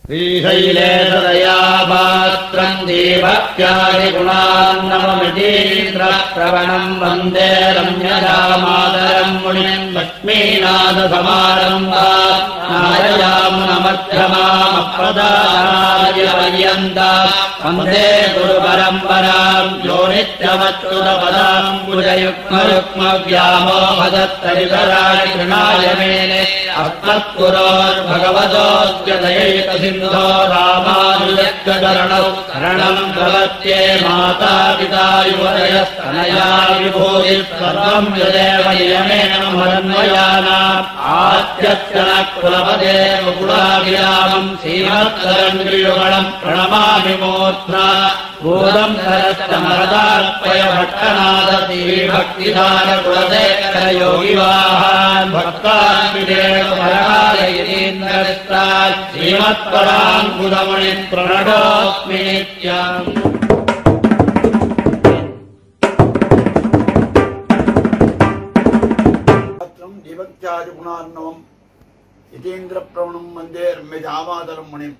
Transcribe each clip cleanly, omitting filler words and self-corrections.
श्रीशैलेशदया पात्रम् दीभक्त्यादि गुणान्नममितीन्द्रप्रवणम् वन्दे रम्यजामातरम् मुनिम् लक्ष्मीनाथसमारम्भाम् नारयामुनमध्यमामप्रदानार्यपर्यन्ताम् वन्दे गुरुपरम्पराम् यो नित्यमच्युतपदाम् कुजयुग्मयुग्मव्यामोहदत्तरितराणि कृणाय मेने अस्मत्पुरोर्भगवतोऽस्य दयैकसिन्धो रामानुजस्य शरणम् प्रपद्ये माता पिता युवतयस्तनया विभूतिः सर्वम् यदेव नियमेन मदन्वयानाम् आद्यस्य नः कुलपते मुकुलाभिरामम् श्रीमत्तरङ्गियुगलम् प्रणमामि मूर्ध्ना भूतम् सरस्तमरदार्पय भट्टनाथ श्रीभक्तिधारकुलशेखरयोगिवाहान् भक्तान्विदेवपरायतीन्द्रस्तात् श्रीमत्पराङ्कुलमणिः प्रणतोऽस्मि नित्यम् दीभक्त्यादिगुणार्णवम् यतीन्द्रप्रवणम् वन्दे रम्यजामातरम् मुनिम्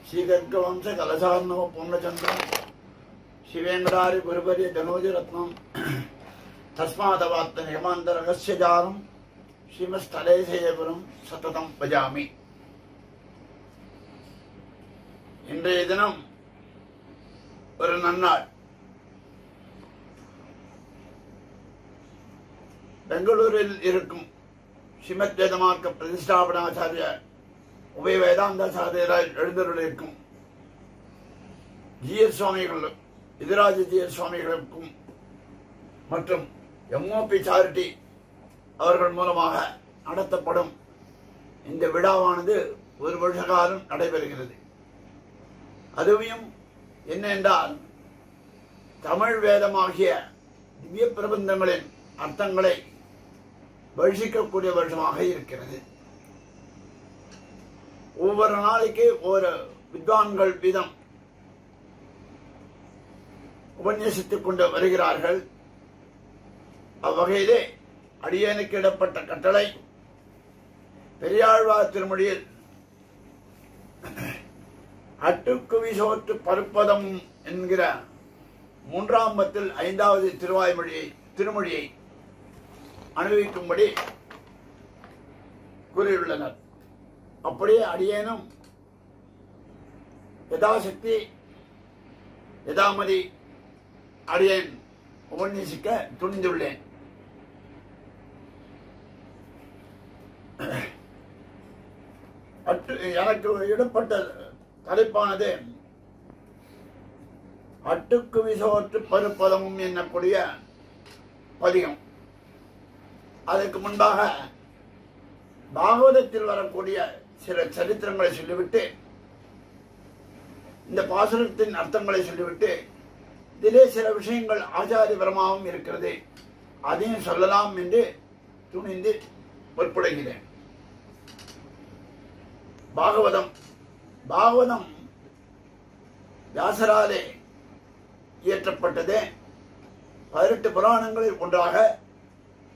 श्रीगर्गवंश कलशार्णव पूर्णचन्द्रम् शिवेन्द्रारि गुरुवर्य धनोजरत्नम् तस्मादवात्त निगमान्तरगस्य जालम् श्रीमत्स्थलेशेयपुरम् सततम् भजामि. இன்றைய தினம் ஒரு நன்னாள். பெங்களூரில் இருக்கும் ஸ்ரீமத் வேதமார்க்க பிரதிஷ்டாபனாச்சாரிய உபய வேதாந்தாச்சாரியரால் எழுந்தருளிருக்கும் ஜிஎஸ் சுவாமிகள் எதிராஜ ஜிஎஸ் சுவாமிகளுக்கும் மற்றும் எம்ஓபி சாரிட்டி அவர்கள் மூலமாக நடத்தப்படும் இந்த விழாவானது ஒரு வருஷ காலம் நடைபெறுகிறது. அதுவும் என்ன என்றால் தமிழ் வேதமாகிய திவ்ய பிரபந்தங்களின் அர்த்தங்களை வருஷிக்கக்கூடிய வருஷமாக இருக்கிறது. ஒவ்வொரு நாளைக்கு ஒரு வித்வான்கள் வீதம் உபன்யசித்துக் கொண்டு வருகிறார்கள். அவ்வகையிலே அடியேனுக்கு இடப்பட்ட கட்டளை பெரியாழ்வார் திருமொழியில் அட்டுக்குவிசோற்று பருப்பதம் என்கிற 3ஆம் பத்தில் 5வது திருமொழியை அனுபவிக்கும்படி கூறியுள்ளனர். அப்படியே அடியேனும் யதாசக்தி யதாமதி அடியேன் உபன்யசிக்க துணிந்துள்ளேன். எனக்கு இடப்பட்ட தலைப்பானது அட்டுக்கு விசோற்று பருப்பதமும் என்னக்கூடிய பதிகம். அதற்கு முன்பாக பாகவதத்தில் வரக்கூடிய சில சரித்திரங்களை சொல்லிவிட்டு இந்த பாசுரத்தின் அர்த்தங்களை சொல்லிவிட்டு இதிலே சில விஷயங்கள் ஆச்சாரியபரமாகவும் இருக்கிறது, அதையும் சொல்லலாம் என்று துணிந்து முற்படுகிறேன். பாகவதம் வியாசராலே இயற்றப்பட்டது. 18 புராணங்களில் ஒன்றாக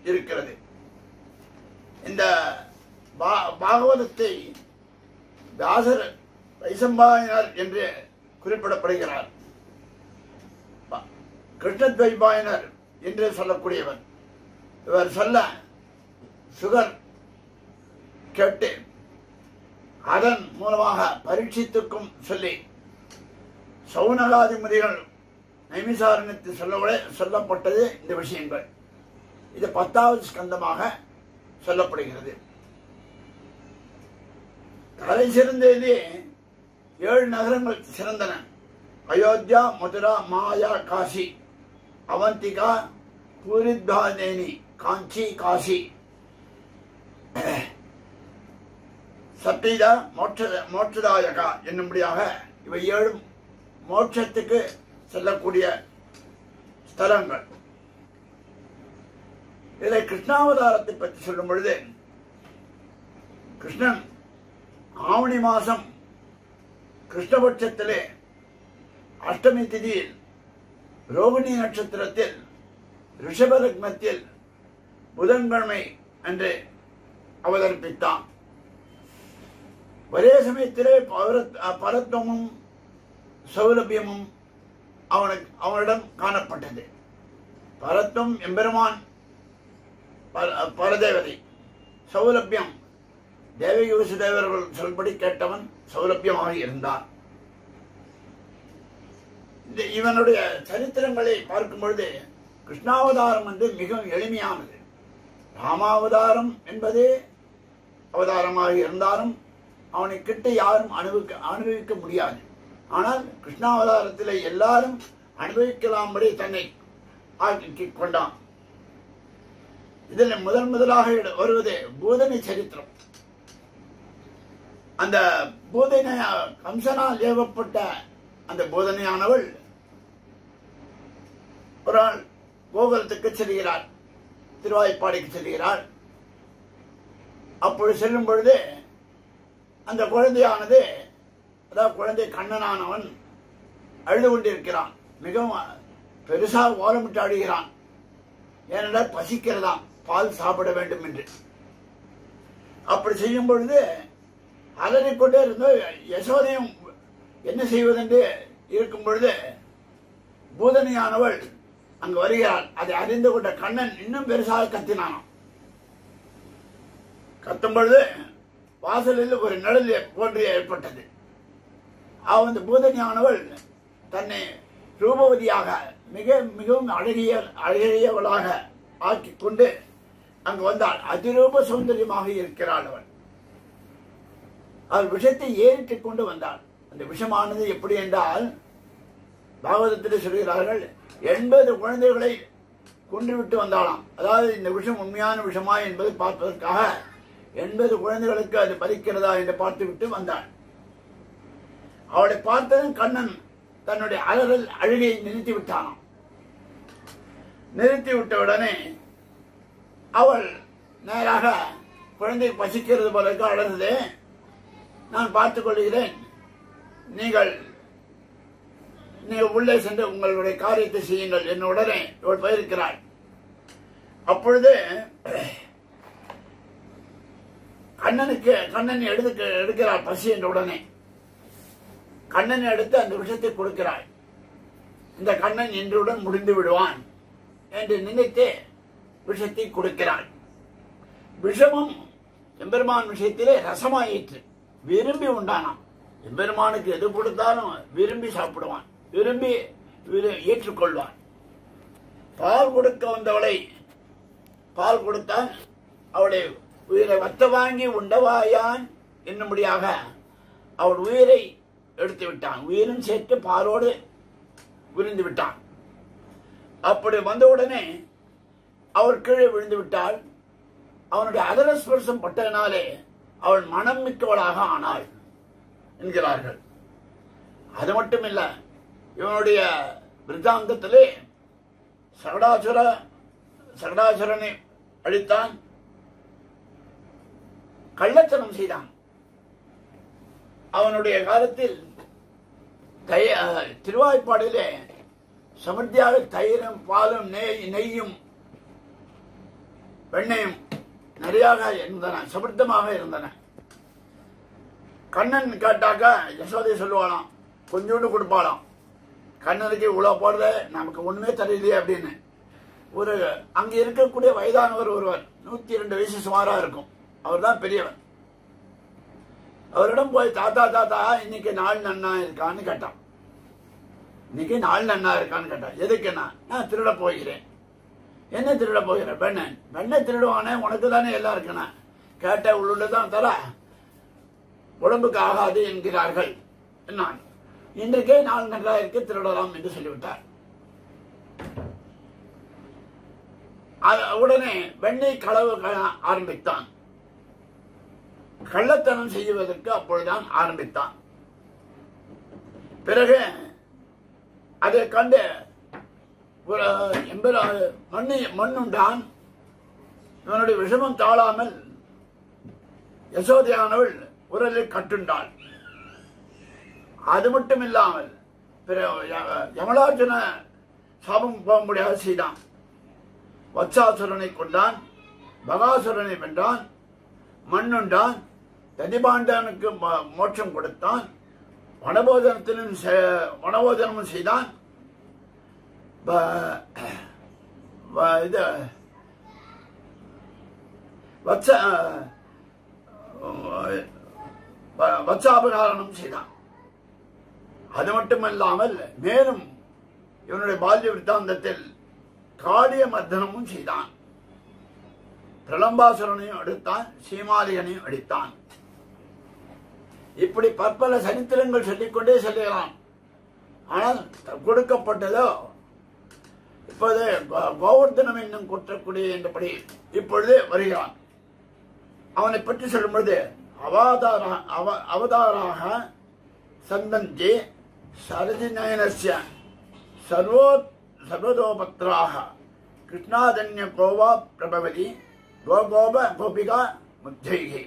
இருக்கிறது. இந்த பாகவதத்தை வியாசர் வைசம்பாயனர் என்று குறிப்பிடப்படுகிறார். கிருஷ்ணத்வைபாயனர் என்று சொல்லக்கூடியவர். இவர் சொல்ல சுகர் கேட்டு அதன் மூலமாக பரீட்சித்துக்கும் சொல்லி சௌனகாதி முனிகள் நைமிசாரண்யத்தில் சொல்லப்பட்டது இந்த விஷயங்கள். இது 10வது ஸ்கந்தமாக சொல்லப்படுகிறது. தலை சிறந்ததிலே 7 நகரங்கள் சிறந்தன. அயோத்தியா, மதுரா, மாயா, காசி, அவந்திகா, பூரித்வானேனி, காஞ்சி, காசி, சத்திதா, மோட்சதாயகா என்னும்படியாக இவை 7 மோட்சத்துக்கு செல்லக்கூடிய ஸ்தலங்கள். இதில் கிருஷ்ணாவதாரத்தை பற்றி சொல்லும் பொழுது கிருஷ்ணன் ஆவணி மாசம் கிருஷ்ணபட்சத்திலே அஷ்டமி திதியில் ரோகிணி நட்சத்திரத்தில் ரிஷப லக்னத்தில் புதன்கிழமை அன்று அவதரிப்பித்தான். ஒரே சமயத்திலே பரத்வமும் சௌலபியமும் அவனிடம் காணப்பட்டது. பரத்வம் எம்பெருமான் பரதேவதை, சௌலபியம் தேவகி வசுதேவர்கள் சொல்படி கேட்டவன் சௌலபியமாக இருந்தான். இவனுடைய சரித்திரங்களை பார்க்கும் பொழுது கிருஷ்ணாவதாரம் வந்து மிகவும் எளிமையானது. ராமாவதாரம் என்பதே அவதாரமாக இருந்தாலும் அவனை கிட்ட யாரும் அனுபவிக்க முடியாது. ஆனால் கிருஷ்ணாவதாரத்தில் எல்லாரும் அனுபவிக்கலாம்படி தன்னை ஆக்கி கொண்டான். இதில் முதலாக வருவது பூதனை சரித்திரம். அந்த பூதனை கம்சனால் ஏவப்பட்ட அந்த பூதனையானவள் ஒரு நாள் கோகுலத்துக்கு செல்கிறாள், திருவாய்ப்பாடிக்கு செல்கிறாள். அப்பொழுது செல்லும் பொழுது அந்த குழந்தையானது, அதாவது குழந்தை கண்ணனானவன் அழுது கொண்டிருக்கிறான். மிகவும் பெருசாக ஓலமிட்டு அழுகிறான். ஏனென்றால் பசிக்கிறதாம், பால் சாப்பிட வேண்டும் என்று. அப்படி செய்யும் பொழுது அலறிக்கொண்டே இருந்த யசோதையும் என்ன செய்வதென்று இருக்கும் பொழுது பூதனையானவள் அங்கு வருகிறாள். அதை அறிந்து கொண்ட கண்ணன் இன்னும் பெருசாக கத்தினானாம். கத்தும் பொழுது வாசலில் ஒரு நிழல் போன்று ஏற்பட்டது. அந்த பூதனையானவள் தன்னை ரூபவதியாக மிகவும் அழகியவளாக ஆக்கி கொண்டு அங்கு வந்தாள். அதிரூப சௌந்தரியமாக இருக்கிறாள் அவள். அவள் விஷத்தை ஏறிட்டுக் கொண்டு வந்தாள். அந்த விஷமானது எப்படி என்றால், பாகவதத்தில் சொல்கிறார்கள், 80 குழந்தைகளை கொன்றுவிட்டு வந்தாளாம். அதாவது இந்த விஷம் உண்மையான விஷமா என்பதை பார்ப்பதற்காக 80 குழந்தைகளுக்கு அது பலிக்கிறதா என்று பார்த்துவிட்டு வந்தாள். அவளை பார்த்ததும் கண்ணன் தன்னுடைய அழுகையை நிறுத்தி விட்டானாம். நிறுத்தி விட்டவுடனே அவள் நேராக குழந்தை பசிக்கிறது போல அழகுது, நான் பார்த்துக் கொள்கிறேன், நீங்கள் உள்ளே சென்று உங்களுடைய காரியத்தை செய்யுங்கள் என்ன உடனே இவள் போயிருக்கிறாள். அப்பொழுது கண்ணன் எடுக்கிறாள். பசி என்ற உடனே கண்ணனை எடுத்து அந்த விஷத்தை கொடுக்கிறாள். இந்த கண்ணன் இன்றுடன் முடிந்து விடுவான் என்று நினைத்து விஷத்தை கொடுக்கிறாள். விஷமும் எம்பெருமான் விஷயத்திலே ரசமாயிற்று. விரும்பி உண்டானாம். எம்பெருமானுக்கு எது கொடுத்தாலும் விரும்பி சாப்பிடுவான், விரும்பி ஏற்றுக்கொள்வான். பால் கொடுக்க வந்தவளை பால் கொடுத்தான். அவளை உயிரை வத்த வாங்கி உண்டவாயான் என்னும்படியாக அவள் உயிரை எடுத்து விட்டான். உயிரும் சேர்த்து பாலோடு விழுந்து விட்டான். அப்படி வந்தவுடனே அவள் கீழே விழுந்து விட்டாள். அவனுடைய அதரஸ்பர்சம் பட்டதனாலே அவள் மனம் மிக்கவளாக ஆனாள் என்கிறார்கள். அது மட்டுமில்ல, இவனுடைய விருத்தாந்தத்திலே சகடாசுரனை அழித்தான், கள்ளத்தனம் செய்தான். அவனுடைய காலத்தில் திருவாய்ப்பாடிலே சமர்த்தியாக தயிரும் பாலும் நெய்யும் வெண்ணையும் நிறையாக இருந்தன, சமர்த்தமாக இருந்தன. கண்ணன் கேட்டாக்க யசோதை சொல்லுவாளாம், கொஞ்சோண்டு கொடுப்பாளாம். கண்ணனுக்கு இவ்வளவு போடுற நமக்கு ஒண்ணுமே தெரியலையே அப்படின்னு. அங்க இருக்கக்கூடிய வயதானவர் ஒருவர், 102 வயசு சுமாரா இருக்கும், அவர் தான் பெரியவர். அவரிடம் போய் தாத்தா இன்னைக்கு நாள் நன்னா இருக்கான்னு கேட்டான். இன்னைக்கு நாள் நன்னா இருக்கான்னு கேட்டான். எதுக்குன்னா, நான் திருட போகிறேன். என்ன திருட போகிறேன்? வெண்ணை திருடுவானே, உனக்கு தானே எல்லாம் இருக்குண்ணா. கேட்ட உள்ளுதான் தர, உடம்புக்கு ஆகாது என்கிறார்கள். நான் இன்றைக்கே நாள் நன்றா இருக்க திருடலாம் என்று சொல்லிவிட்டார். உடனே வெண்ணெய் களவு ஆரம்பித்தான். கள்ளத்தனம் செய்வதற்கு அப்பொழுதுதான் ஆரம்பித்தான். பிறகு அதை கண்டு மண்ணுண்டான். இவனுடைய விஷமம் தாழாமல் யசோதையானவள் உரலில் கட்டுண்டாள். அது மட்டும் இல்லாமல் யமலார்ஜுன சாபம் போக முடியாது செய்தான். வத்சாசுரனை கொண்டான், பகாசுரனை வென்றான், மண்ணுண்டான், ததிபாண்டனுக்கு மோட்சம் கொடுத்தான், வனபோஜனமும் செய்தான். இது வத்சாபகாரணம் செய்தான். அது மட்டுமல்லாமல் மேலும் இவனுடைய பால்ய விருத்தாந்தத்தில் காளிய மர்தனமும் செய்தான். பிரலம்பாசுரனையும் அடித்தான், சீமாலியனையும் அடித்தான். இப்படி பற்பல சரித்திரங்கள் சொல்லிக்கொண்டே செல்லலாம். ஆனால் கொடுக்கப்பட்டதோ இப்போது கோவர்தனம் என்னும் குற்றக்குடி என்றபடி இப்பொழுது வருகிறான். அவனை பற்றி சொல்லும் பொழுது அவதாராக சந்தந்தி சரதிநயனஸ்ய சர்வதோபத்ராக கிருஷ்ணாதன்ய கோவா பிரபவதி கோகோப கோபிகா முத்தைகி.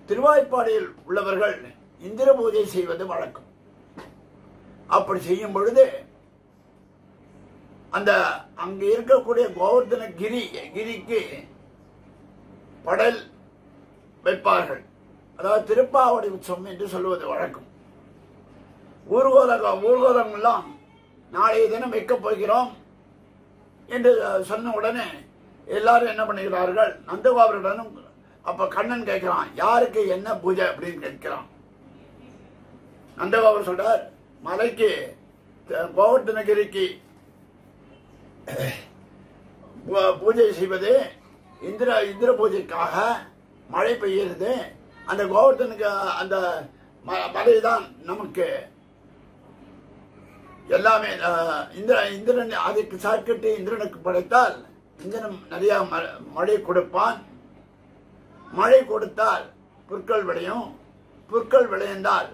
திருவாய்ப்பாடியில் உள்ளவர்கள் இந்திர பூஜை செய்வது வழக்கம். அப்படி செய்யும் பொழுது அந்த அங்கு இருக்கக்கூடிய கோவர்தன கிரிக்கு படல் வைப்பார்கள். அதாவது திருப்பாவடி உற்சவம் என்று சொல்வது வழக்கம். ஊர்கோலம் எல்லாம் நாளைய தினம் வைக்கப் போகிறோம் என்று சொன்ன உடனே எல்லாரும் என்ன பண்ணுகிறார்கள், நந்தகோபுரனும். அப்ப கண்ணன் கேட்கிறான், யாருக்கு என்ன பூஜை அப்படின்னு கேட்கிறான். நந்தகோபுரம் சொல்றார், மலைக்கு கோவர்தனகிரிக்கு பூஜை செய்வது இந்திர பூஜைக்காக மழை பெய்கிறது. அந்த கோவர்தனுக்கு அந்த மலைதான் நமக்கு எல்லாமே. இந்திரன் அதுக்கு சார்கிட்டு இந்திரனுக்கு படைத்தால் இந்திரன் நிறைய மழை கொடுப்பான். மழை கொடுத்தால் புற்கள் விளையும். புற்கள் விளைந்தால்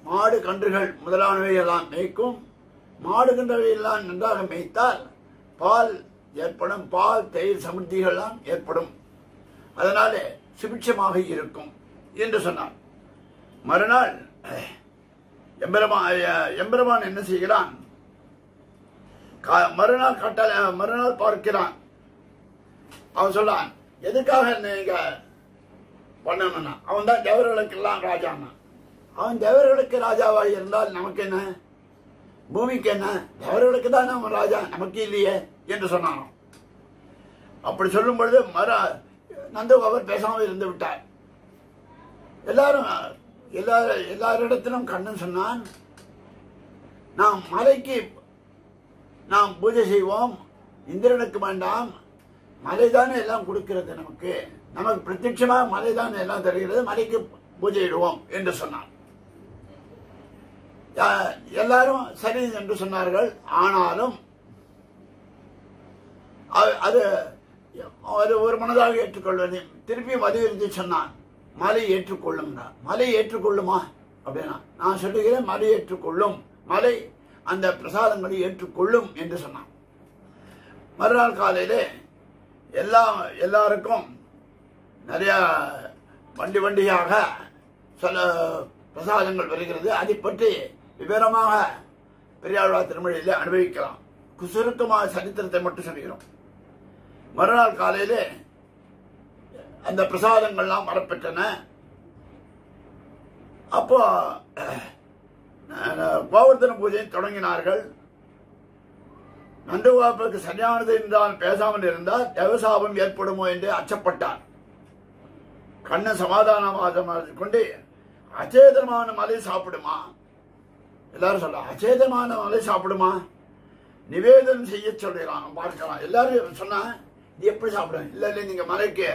மாடு கன்றுகள் முதலானவை எல்லாம் மேய்க்கும். மாடு கன்றுகள் எல்லாம் நன்றாக மேய்த்தால் பால் ஏற்படும். பால் தயிர் சமிருத்திகள்லாம் ஏற்படும். அதனால சுபிட்சமாக இருக்கும் என்று சொன்னார். மறுநாள் எம்பெருமான் என்ன செய்கிறான், மறுநாள் பார்க்கிறான். அவன் சொல்லான், எதுக்காக நீங்க பண்ணணும்னா, அவன் தான் தேவர்களுக்கெல்லாம் ராஜான்னா. அவன் தேவர்களுக்கு ராஜாவாக இருந்தால் நமக்கு என்ன, பூமிக்கு என்ன, தேவர்களுக்கு தான் அவன் ராஜா, நமக்கு இல்லையே என்று சொன்னான். அப்படி சொல்லும் பொழுது நந்தகோபர் பேசாமல் இருந்து விட்டார். எல்லாரிடத்திலும் கண்ணன் சொன்னான், நாம் மலைக்கு நாம் பூஜை செய்வோம், இந்திரனுக்கு வேண்டாம். மலைதானே எல்லாம் கொடுக்கிறது, நமக்கு பிரத்யட்சமாக மலைதானே எல்லாம் தருகிறது, மலைக்கு பூஜை இடுவோம் என்று சொன்னான். எல்லாரும் சரி என்று சொன்னார்கள். ஆனாலும் அது ஒரு மனதாக ஏற்றுக்கொள்வது. திருப்பியும் வலியுறுத்தி சொன்னான், மலை ஏற்றுக்கொள்ளும். மலை ஏற்றுக்கொள்ளுமா அப்படின்னா, நான் சொல்லுகிறேன் மலை ஏற்றுக்கொள்ளும், மலை அந்த பிரசாதங்களை ஏற்றுக்கொள்ளும் என்று சொன்னான். மறுநாள் காலையிலே எல்லாருக்கும் நிறைய வண்டியாக சில பிரசாதங்கள் வருகிறது. அதை பற்றி விவரமாக பெரியாழ்வார் திருமொழியிலே அனுபவிக்கலாம். சுருக்கமாக சரித்திரத்தை மட்டும் சொல்கிறோம். மறுநாள் காலையிலே அந்த பிரசாதங்கள்லாம் வரப்பெற்றன. அப்போ கோவர்தன பூஜையை தொடங்கினார்கள். நந்தகோபருக்கு சரியானது என்றால் பேசாமல் இருந்தால் தேவசாபம் ஏற்படுமோ என்று அச்சப்பட்டார். கண்ணன் சமாதானமாக கொண்டு, அச்சேதனமான மலை சாப்பிடுமா, எல்லாரும் சொல்ல, அச்சேதனமான மலை சாப்பிடுமா, நிவேதனம் செய்ய சொல்கிறான். பார்க்கலாம். எல்லாரும் சொன்னா, இது எப்படி சாப்பிடும்? இல்ல நீங்க மலைக்கு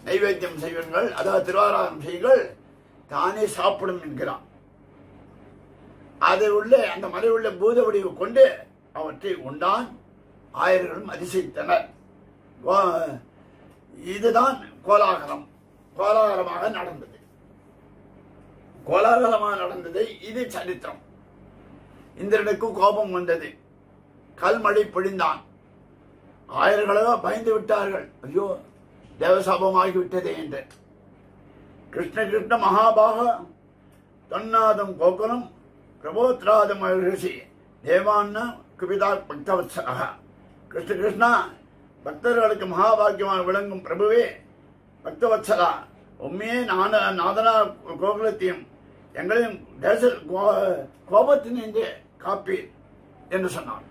நைவேத்தியம் செய்வீர்கள், அதாவது திருவாராதனம் செய்யுங்கள், தானே சாப்பிடும் என்கிறான். அது உள்ள அந்த மலை உள்ள பூத வடிவு கொண்டு அவற்றை உண்டான். ஆயர்களும் அதிசயித்தனர். இதுதான் கோலாகலமாக நடந்தது. கோலாகலமாக நடந்தது. இது சரித்திரம். இந்திரனுக்கு கோபம் வந்தது. கல்மழை பொழிந்தான். ஆயர்களோ பயந்து விட்டார்கள். ஐயோ, தேவசாபமாகிவிட்டதே என்று. கிருஷ்ண மகாபாக தன்னாதம் கோகுலம் பிரபோத்ராதம் மகிழ்ச்சி தேவான்னா குபிதா பக்தவத்சலக. கிருஷ்ணா, பக்தர்களுக்கு மகாபாகியமாக விளங்கும் பிரபுவே, பக்தவத்சலா, உண்மையே நாதனா கோகுலத்தையும் எங்களையும் தேச கோபத்தினின்றே காப்பீர் என்று சொன்னான்.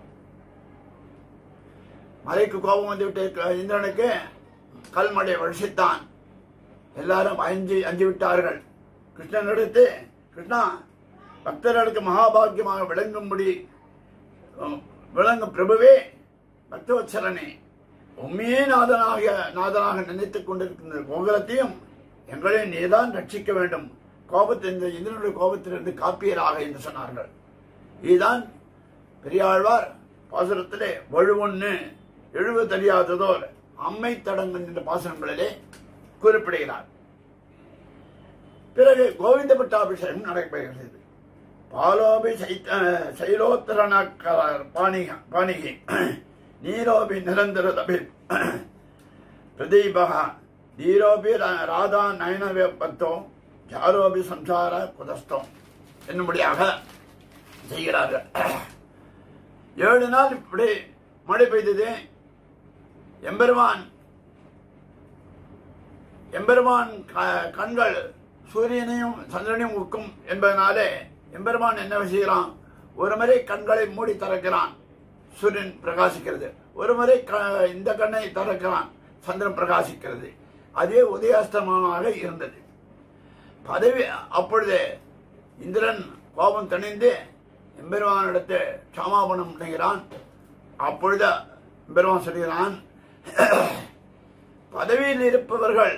மலைக்கு கோபம் வந்துவிட்டு இந்திரனுக்கு கல்மழை வருஷித்தான். எல்லாரும் அஞ்சு விட்டார்கள். கிருஷ்ணனிடத்து, கிருஷ்ணா, பக்தர்களுக்கு மகாபாகியமாக விளங்கும் பிரபுவே, பக்தவத்சலனே, உண்மையே நாதனாக நினைத்துக் கொண்டிருக்கின்ற கோகுலத்தையும் எங்களையும் நீதான் ரட்சிக்க வேண்டும். இந்த இந்திரனுடைய கோபத்திலிருந்து காப்பீராக என்று சொன்னார்கள். இதுதான் பெரியாழ்வார் பாசுரத்திலே வழுவொன்னு எழுவ தெரியாததோர் அம்மை தடங்கள் என்ற பாசுரங்களிலே குறிப்பிடுகிறார். பிறகு கோவிந்த பட்டாபிஷேகம் நடைபெறுகிறது. பாலோபி சைலோத்தரண பாணிகி நீரோபி நிரந்தர தபி பிரதீபக தீரோபி ராதா நயனவே பத்தோ ஜாரோபி சம்சார குதஸ்தோம் என்னும்படியாக செய்கிறார்கள். 7 நாள் இப்படி மழை பெய்தது. எம்பெருமான் கண்கள் சூரியனையும் சந்திரனையும் உக்கும் என்பதனாலே எம்பெருமான் என்ன செய்கிறான், ஒரு முறை கண்களை மூடி திறக்கிறான், சூரியன் பிரகாசிக்கிறது. ஒரு முறை இந்த கண்ணை திறக்கிறான், சந்திரன் பிரகாசிக்கிறது. அதே உதயாஸ்தமனமாக இருந்தது. அப்பொழுது இந்திரன் கோபம் தணிந்து எம்பெருமானிடத்தை சமாபனம் பண்ணுகிறான். அப்பொழுது எம்பெருமான் சொல்கிறான், பதவியில் இருப்பவர்கள்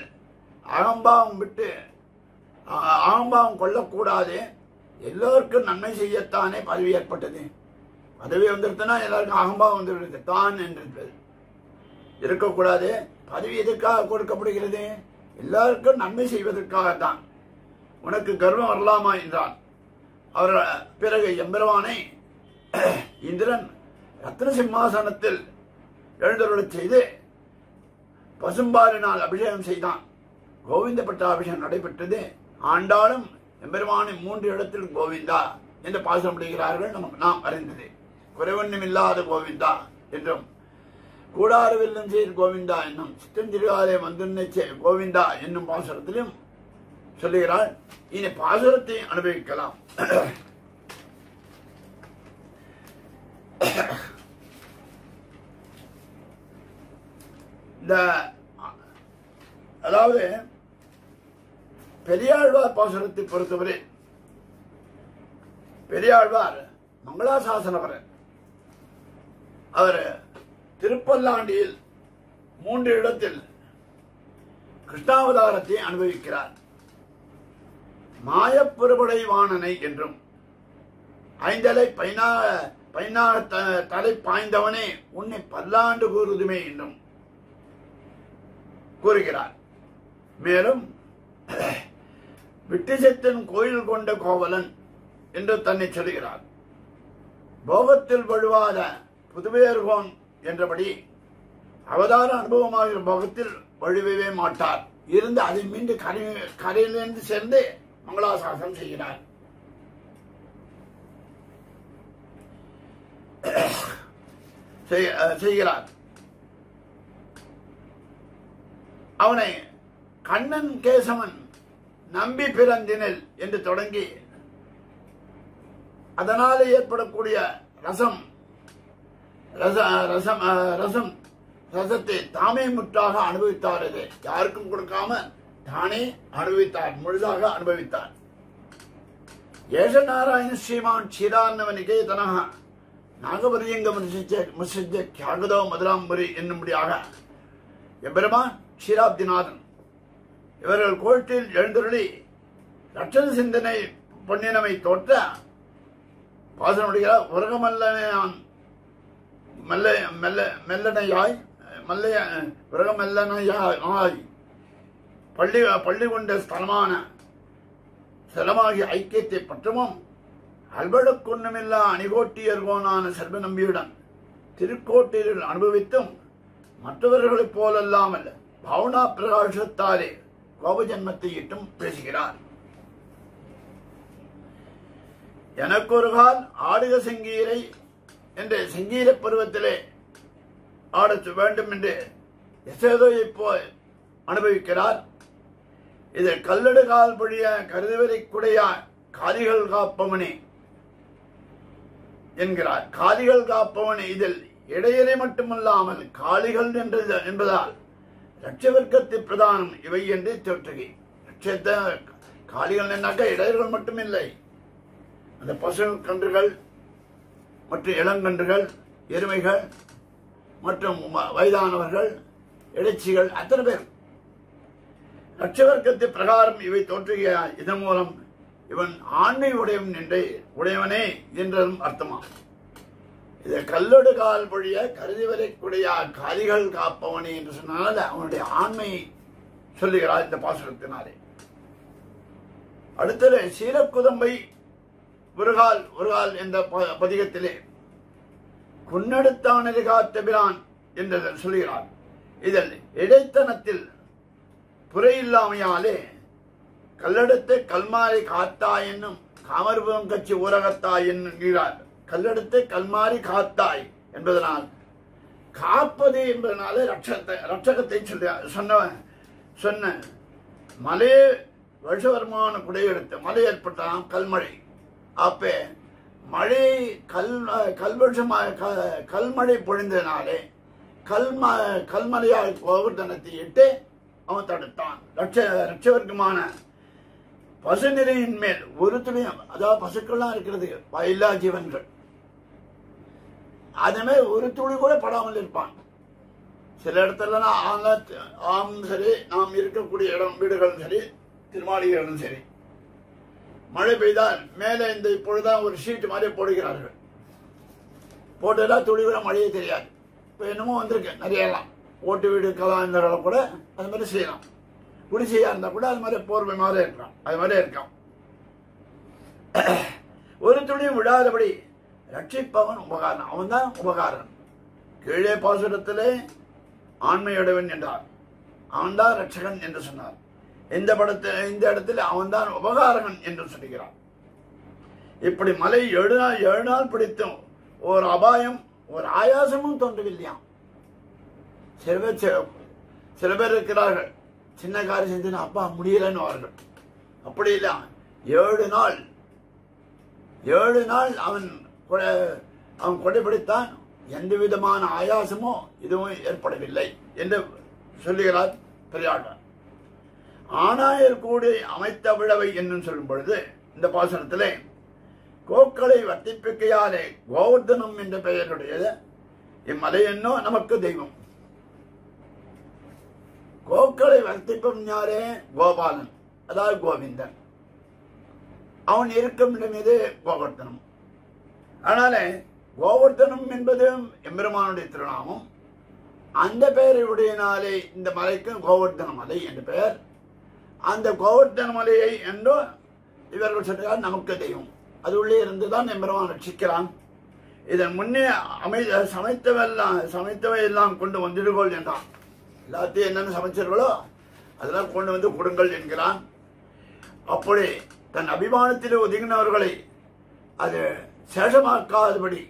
அகம்பாவம் கொள்ளக்கூடாது. எல்லோருக்கும் நன்மை செய்யத்தானே பதவி ஏற்பட்டது. பதவி வந்துருச்சுன்னா எல்லாருக்கும் அகம்பாவம் வந்துவிடுது. தான் என்று இருக்கக்கூடாது. பதவி எதற்காக கொடுக்கப்படுகிறது? எல்லாருக்கும் நன்மை செய்வதற்காகத்தான். உனக்கு கர்வம் வரலாமா என்றான். அவர் பிறகு எம்பெருமானை இந்திரன் ரத்ன சிம்மாசனத்தில் எழுந்தருளச் செய்து பசும்பாலினால் அபிஷேகம் செய்தான். கோவிந்த பட்டாபிஷேகம் நடைபெற்றது. ஆண்டாலும் எம்பெருமானை 3 இடத்தில் கோவிந்தா என்று பாசப்படுகிறார்கள். நாம் அறிந்தது. குறைவொன்னுமில்லாத கோவிந்தா என்றும், கூடாரவில்லும் செய்து கோவிந்தா என்னும், சித்தஞ்சிறுகாலே வந்துன்னை கோவிந்தா என்னும் பாசுரத்திலும் சொல்லுகிறாள். இனி பாசுரத்தை அனுபவிக்கலாம். அதாவது பெரியாழ்வார் பாசுரத்தை பொறுத்தவரை பெரியாழ்வார் மங்களாசாசனவர். அவர் திருப்பல்லாண்டியில் 3 இடத்தில் கிருஷ்ணாவதாரத்தை அனுபவிக்கிறார். மாயப்பெருபடை வாணனை என்றும், ஐந்தலை தலை பாய்ந்தவனே உன்னை பல்லாண்டு கூறுதுமே என்றும் கூறுகிறார். மேலும் விட்டிசத்தின் கோயில் கொண்ட கோவலன் என்று தன்னை சொல்கிறார். போகத்தில் வழுவாத புதுவேர்கோன் என்றபடி அவதார அனுபவமாக போகத்தில் வழுவவே மாட்டார். இருந்து அதை மீண்டு கரையிலிருந்து சேர்ந்து மங்களாசாசனம் செய்கிறார். அவனை கண்ணன் கேசவன் நம்பி பிறந்தினில் என்று தொடங்கி அதனால ஏற்படக்கூடிய ரசத்தை தாமே முற்றாக அனுபவித்தார். யாருக்கும் கொடுக்காம தானே அனுபவித்தார், முழுதாக அனுபவித்தார். ஏஷ நாராயண ஸ்ரீமான் க்ஷீரார்ணவ நிகேதனஹ நாகவரியங்க முசிஜ கியாகதோ மதுராம்புரி என்னும்படியாக எம்பெருமான் க்ஷீராப்திநாதன் இவர்கள் கோட்டில் எழுந்தருளி லட்சண சிந்தனை பொன்னினமை தோற்ற பாசனமுடிகிறார். உலகமல்லனையான் மெல்லனையாய் உலகமெல்லனையாய் பள்ளி கொண்ட ஸ்தலமாகிய ஐக்கியத்தை பற்றமும் அல்படக்கொன்னுமில்லா அணிகோட்டியர்கோனான செல்வ நம்பியுடன் திருக்கோட்டிலில் அனுபவித்தும் மற்றவர்களைப் போலல்லாமல் பாவனா பிரகாசத்தாலே கோப ஜன்மத்தை இட்டும் பேசுகிறார். எனக்கு ஒரு கால் ஆடுக செங்கீரை என்று செங்கீர பருவத்திலே ஆட வேண்டும் என்று யசோதையை போல் அனுபவிக்கிறார். இது கல்லடு கால் பொழிய கருதுவரைக்குடைய காலிகள் காப்பவனே என்கிறார். காலிகள் காப்பவனே இதில் இடையரை மட்டுமல்லாமல் காளிகள் என்பதால் லட்சவர்க்கத்து பிரதானம் இவை என்று தோற்றுகை. லட்சத்தை காளிகள் என்னாக்க இடையர்கள் மட்டுமில்லை, அந்த பசு கன்றுகள் மற்றும் இளங்கன்றுகள், எருமைகள் மற்றும் வயதானவர்கள், இடைச்சிகள், அத்தனை பேர் லட்சவர்க்கத்து பிரகாரம் இவை தோற்றுகிய. இதன் மூலம் இவன் ஆண்மை உடையவனே என்றதும் அர்த்தமா. இது கல்லோடு கால் பொழிய கருதி வரைக்கூடிய காலிகள் காப்பவனே என்று சொன்னால் அவனுடைய ஆண்மையை சொல்லுகிறார் இந்த பாசுரத்தினாலே. அடுத்தது சீரக்குதம்பை ஒருகால் என்ற பதிகத்திலே குன்னெடுத்தானது காத்தபிரான் என்று சொல்கிறார். இதில் இடைத்தனத்தில் புறையில்லாமையாலே கல்லெடுத்து கல்மாரி காத்தாய் என்னும் காமர்புவம் கட்சி ஊரகத்தாய் என்கிறார். கல்லெடுத்து கல்மாரி காத்தாய் என்பதனால் காப்பது என்பதனாலே ரட்சகத்தை சொன்ன மலையே வருஷவர்மான குடையெடுத்து மழை ஏற்பட்டான் கல்மழை. அப்ப மழை கல்மழை பொழிந்ததினாலே கல்மலையால் கோவர்தனத்தை இட்டு அவன் தடுத்தான். ரட்சவர்க்கமான பசுநிலையின் மேல் ஒரு துளியும், அதாவது பசுக்கள்லாம் இருக்கிறது எல்லா ஜீவன்கள், அதுமே ஒரு துளி கூட படாமல் இருப்பான். சில இடத்துல ஆம் சரி, நாம் இருக்கக்கூடிய இடம் வீடுகளும் சரி, திருமாளிகளும் சரி, மழை பெய்தால் மேலே இந்த இப்பொழுதுதான் ஒரு ஷீட் மாதிரி போடுகிறார்கள். போட்டதா துளி கூட மழையே தெரியாது. இப்போ என்னமோ வந்திருக்கு நிறையலாம், ஓட்டு வீடு கலாந்தர்களை கூட அது மாதிரி செய்யலாம். குடிசையா இருந்தா கூட அது மாதிரி போர்வை மாதிரி இருக்கலாம், அது மாதிரி இருக்கான். ஒரு துளியும் விடாதபடி ரட்சிப்பவன் உபகாரன், அவன் தான் உபகாரன். கீழே பாசுரத்திலே ஆண்மையுடையவன் என்றார், அவன் தான் ரட்சகன் என்று சொன்னார். இந்த இடத்துல அவன் தான் உபகாரகன் என்று சொல்லுகிறான். இப்படி மலை 7 நாள் பிடித்தும் ஒரு அபாயம் ஒரு ஆயாசமும் தோன்றவில்லையாம். சில பேர் இருக்கிறார்கள், சின்ன காரியம் செஞ்சுன்னா அப்பா முடியலன்னு வார்கள். அப்படி இல்ல, 7 நாள் அவன் கொடைபிடித்தான், எந்த விதமான ஆயாசமோ இதுவும் ஏற்படவில்லை என்று சொல்லுகிறார் பெரியாழ்வார். ஆனாயர் கூடி அமைத்த விழவை என்னும் சொல்லும் பொழுது இந்த பாசனத்திலே கோக்களை வர்த்திப்பிக்கையாலே கோவர்தனம் என்ற பெயருடையது இம்மலை என்னோ நமக்கு தெய்வம். கோக்களை வர்த்திப்பம் யாரே? கோபாலன், அதாவது கோவிந்தன். அவன் இருக்கும் இடம் இது கோவர்தனம். அதனால கோவர்தனம் என்பது எம்பெருமானுடைய திருநாமம். அந்த பெயருடையனாலே இந்த மலைக்கு கோவர்தன மலை என்ற பெயர். அந்த கோவர்தன மலையை என்றோ இவர்கள் சொல்றார் நமக்கு தெய்வம். அது உள்ளே இருந்துதான் எம்பெருமான் ரட்சிக்கிறான். இதன் முன்னே சமைத்தவை எல்லாம் கொண்டு வந்துடுகோள் என்றான். எல்லாத்தையும் என்னென்ன சமைச்சர்களோ அதெல்லாம் கொண்டு வந்து கொடுங்கள் என்கிறான். அப்படி தன் அபிமானத்தில் ஒதுங்கினவர்களை அது சேஷமாக்காதபடி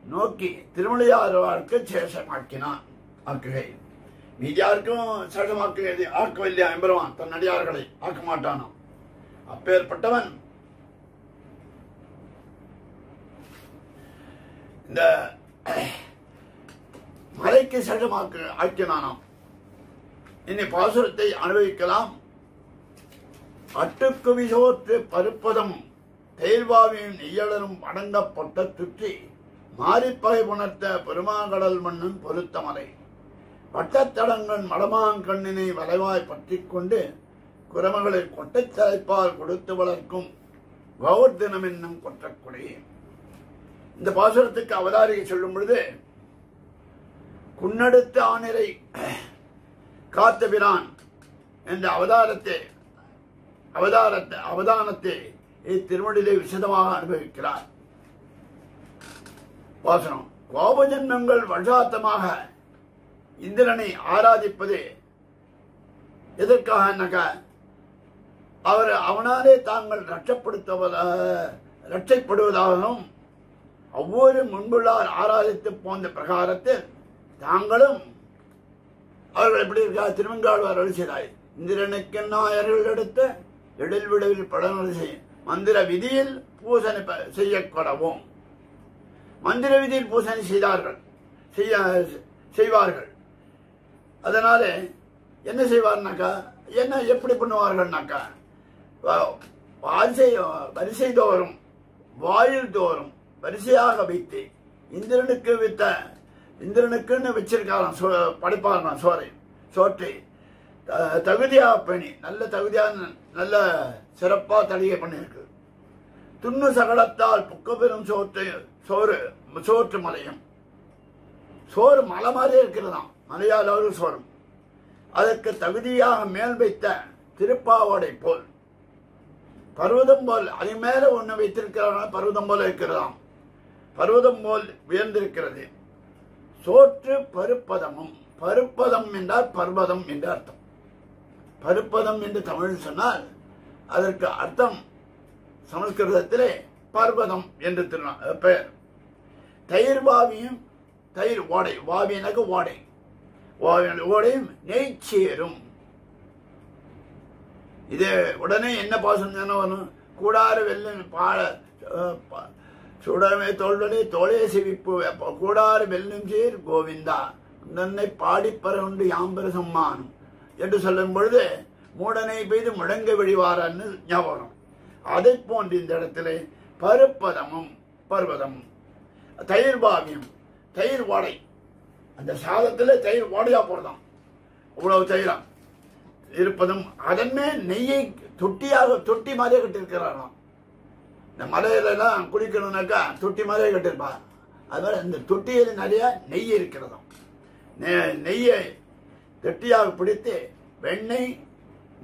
நோக்கி திருமலையாழ்வாருக்கு சேஷமாக்கினான். ஆக்குகை மீதி யாருக்கும் ஆக்கவில்லையா எம்பெருமான் தன் அடியார்களை ஆக்க மாட்டானோ. அப்பேற்பட்டவன் இந்த மலைக்கு ஆக்கினானாம். இனி பாசுரத்தை அனுபவிக்கலாம். அட்டுக்குவிசோற்று பருப்பதம் தேர்வாவின் இயலரும் அடங்கப்பட்ட துற்றி மாரிப்பகை புணர்த்த பெருமாங்கடல் மண்ணும் பொருத்த மலை வட்டத்தடங்கன் மடமாங்கண்ணினை வளைவாய் பற்றி கொண்டு குரமகளை கொட்டைத் தலைப்பால் கொடுத்து வளர்க்கும் கோவர்தனம் என்னும் கொற்றக்குடி. இந்த பாசுரத்துக்கு அவதாரிகை சொல்லும் பொழுது குன்னெடுத்த ஆனிரை காத்தபிரான் என்ற அவதானத்தை இத்திருமடிலே விசதமாக அனுபவிக்கிறார். பாசனம் கோபஜன்மங்கள் வஷாத்தமாக இந்திரனை ஆராதிப்பது எதற்காக? அவனாலே தாங்கள் ரட்சைப்படுவதாகவும் ஒவ்வொரு முன்புள்ளார் ஆராதித்து போன்ற பிரகாரத்தில் தாங்களும் அவர்கள் எப்படி இருக்கா? திருவெங்காழ்வார் அருள் செய்தாய். இந்திரனுக்கென்னாயர்கள் எடுத்த எழில் விடவில் படங்கள் செய்யும் மந்திர விதியில் பூசணி செய்யக்கூடவும். மந்திர விதியில் பூசணி செய்வார்கள். அதனால என்ன செய்வார்னாக்கா, என்ன எப்படி பண்ணுவார்கள்னாக்கா, வரிசை தோறும் வாயில் தோறும் வரிசையாக வைத்து இந்திரனுக்குன்னு வச்சிருக்காராம், படைப்பாராம் சோற்றை தகுதியாக பண்ணி நல்ல சிறப்பா தடிகை பண்ணிருக்கு. துண்ணு சகலத்தால் புக்க பெறும் சோற்று மலையும், சோறு மலை மாதிரியே இருக்கிறதாம், மலையாளர் சோறும். அதற்கு தகுதியாக மேல் வைத்த திருப்பாவோடை போல் பர்வதம் போல், அது மேல ஒண்ணு வைத்திருக்கிறாங்க, பர்வதம் போல இருக்கிறதாம். பர்வதம் போல் உயர்ந்திருக்கிறது. சோற்று பருப்பதமும், பருப்பதம் என்றால் பர்வதம் என்று அர்த்தம். பருப்பதம் என்று தமிழ் சொன்னால் அதற்கு அர்த்தம் சமஸ்கிருதத்திலே பர்வதம் என்று பெயர். தயிர் வாவியும், தயிர் ஓடை, வாவியனக்கு ஓடை, ஓடையும் நெய்ச்சேரும். இது உடனே என்ன பாசம் வரும்? கூடார வெள்ளம் சுடமே தோல்வடே தோளே சிவிப்பு கூடார வெல்லும் சேர் கோவிந்தா நன்னை பாடிப்பற உண்டு யாம்பர சம்மானம் என்று சொல்லும் பொழுது மூடனை பெய்து முழங்க வெளிவாரான்னு ஞாபகம். அதை போன்று இந்த இடத்துல பருப்பதமும் பர்வதமும், தயிர் பாவியம், தயிர் ஓடை, அந்த சாதத்துல தயிர் ஓடையா போடுதான், அவ்வளவு தயிரா இருப்பதும், அதன்மே நெய்யை தொட்டி மாதிரியே கட்டிருக்கிறாராம். இந்த மலையில எல்லாம் குடிக்கணும்னாக்கா தொட்டி மாதிரியே கட்டிருப்பார். அதனால இந்த தொட்டியில நிறைய நெய் இருக்கிறதாம். நெய்யை தொட்டியாக பிடித்து வெண்ணெய்,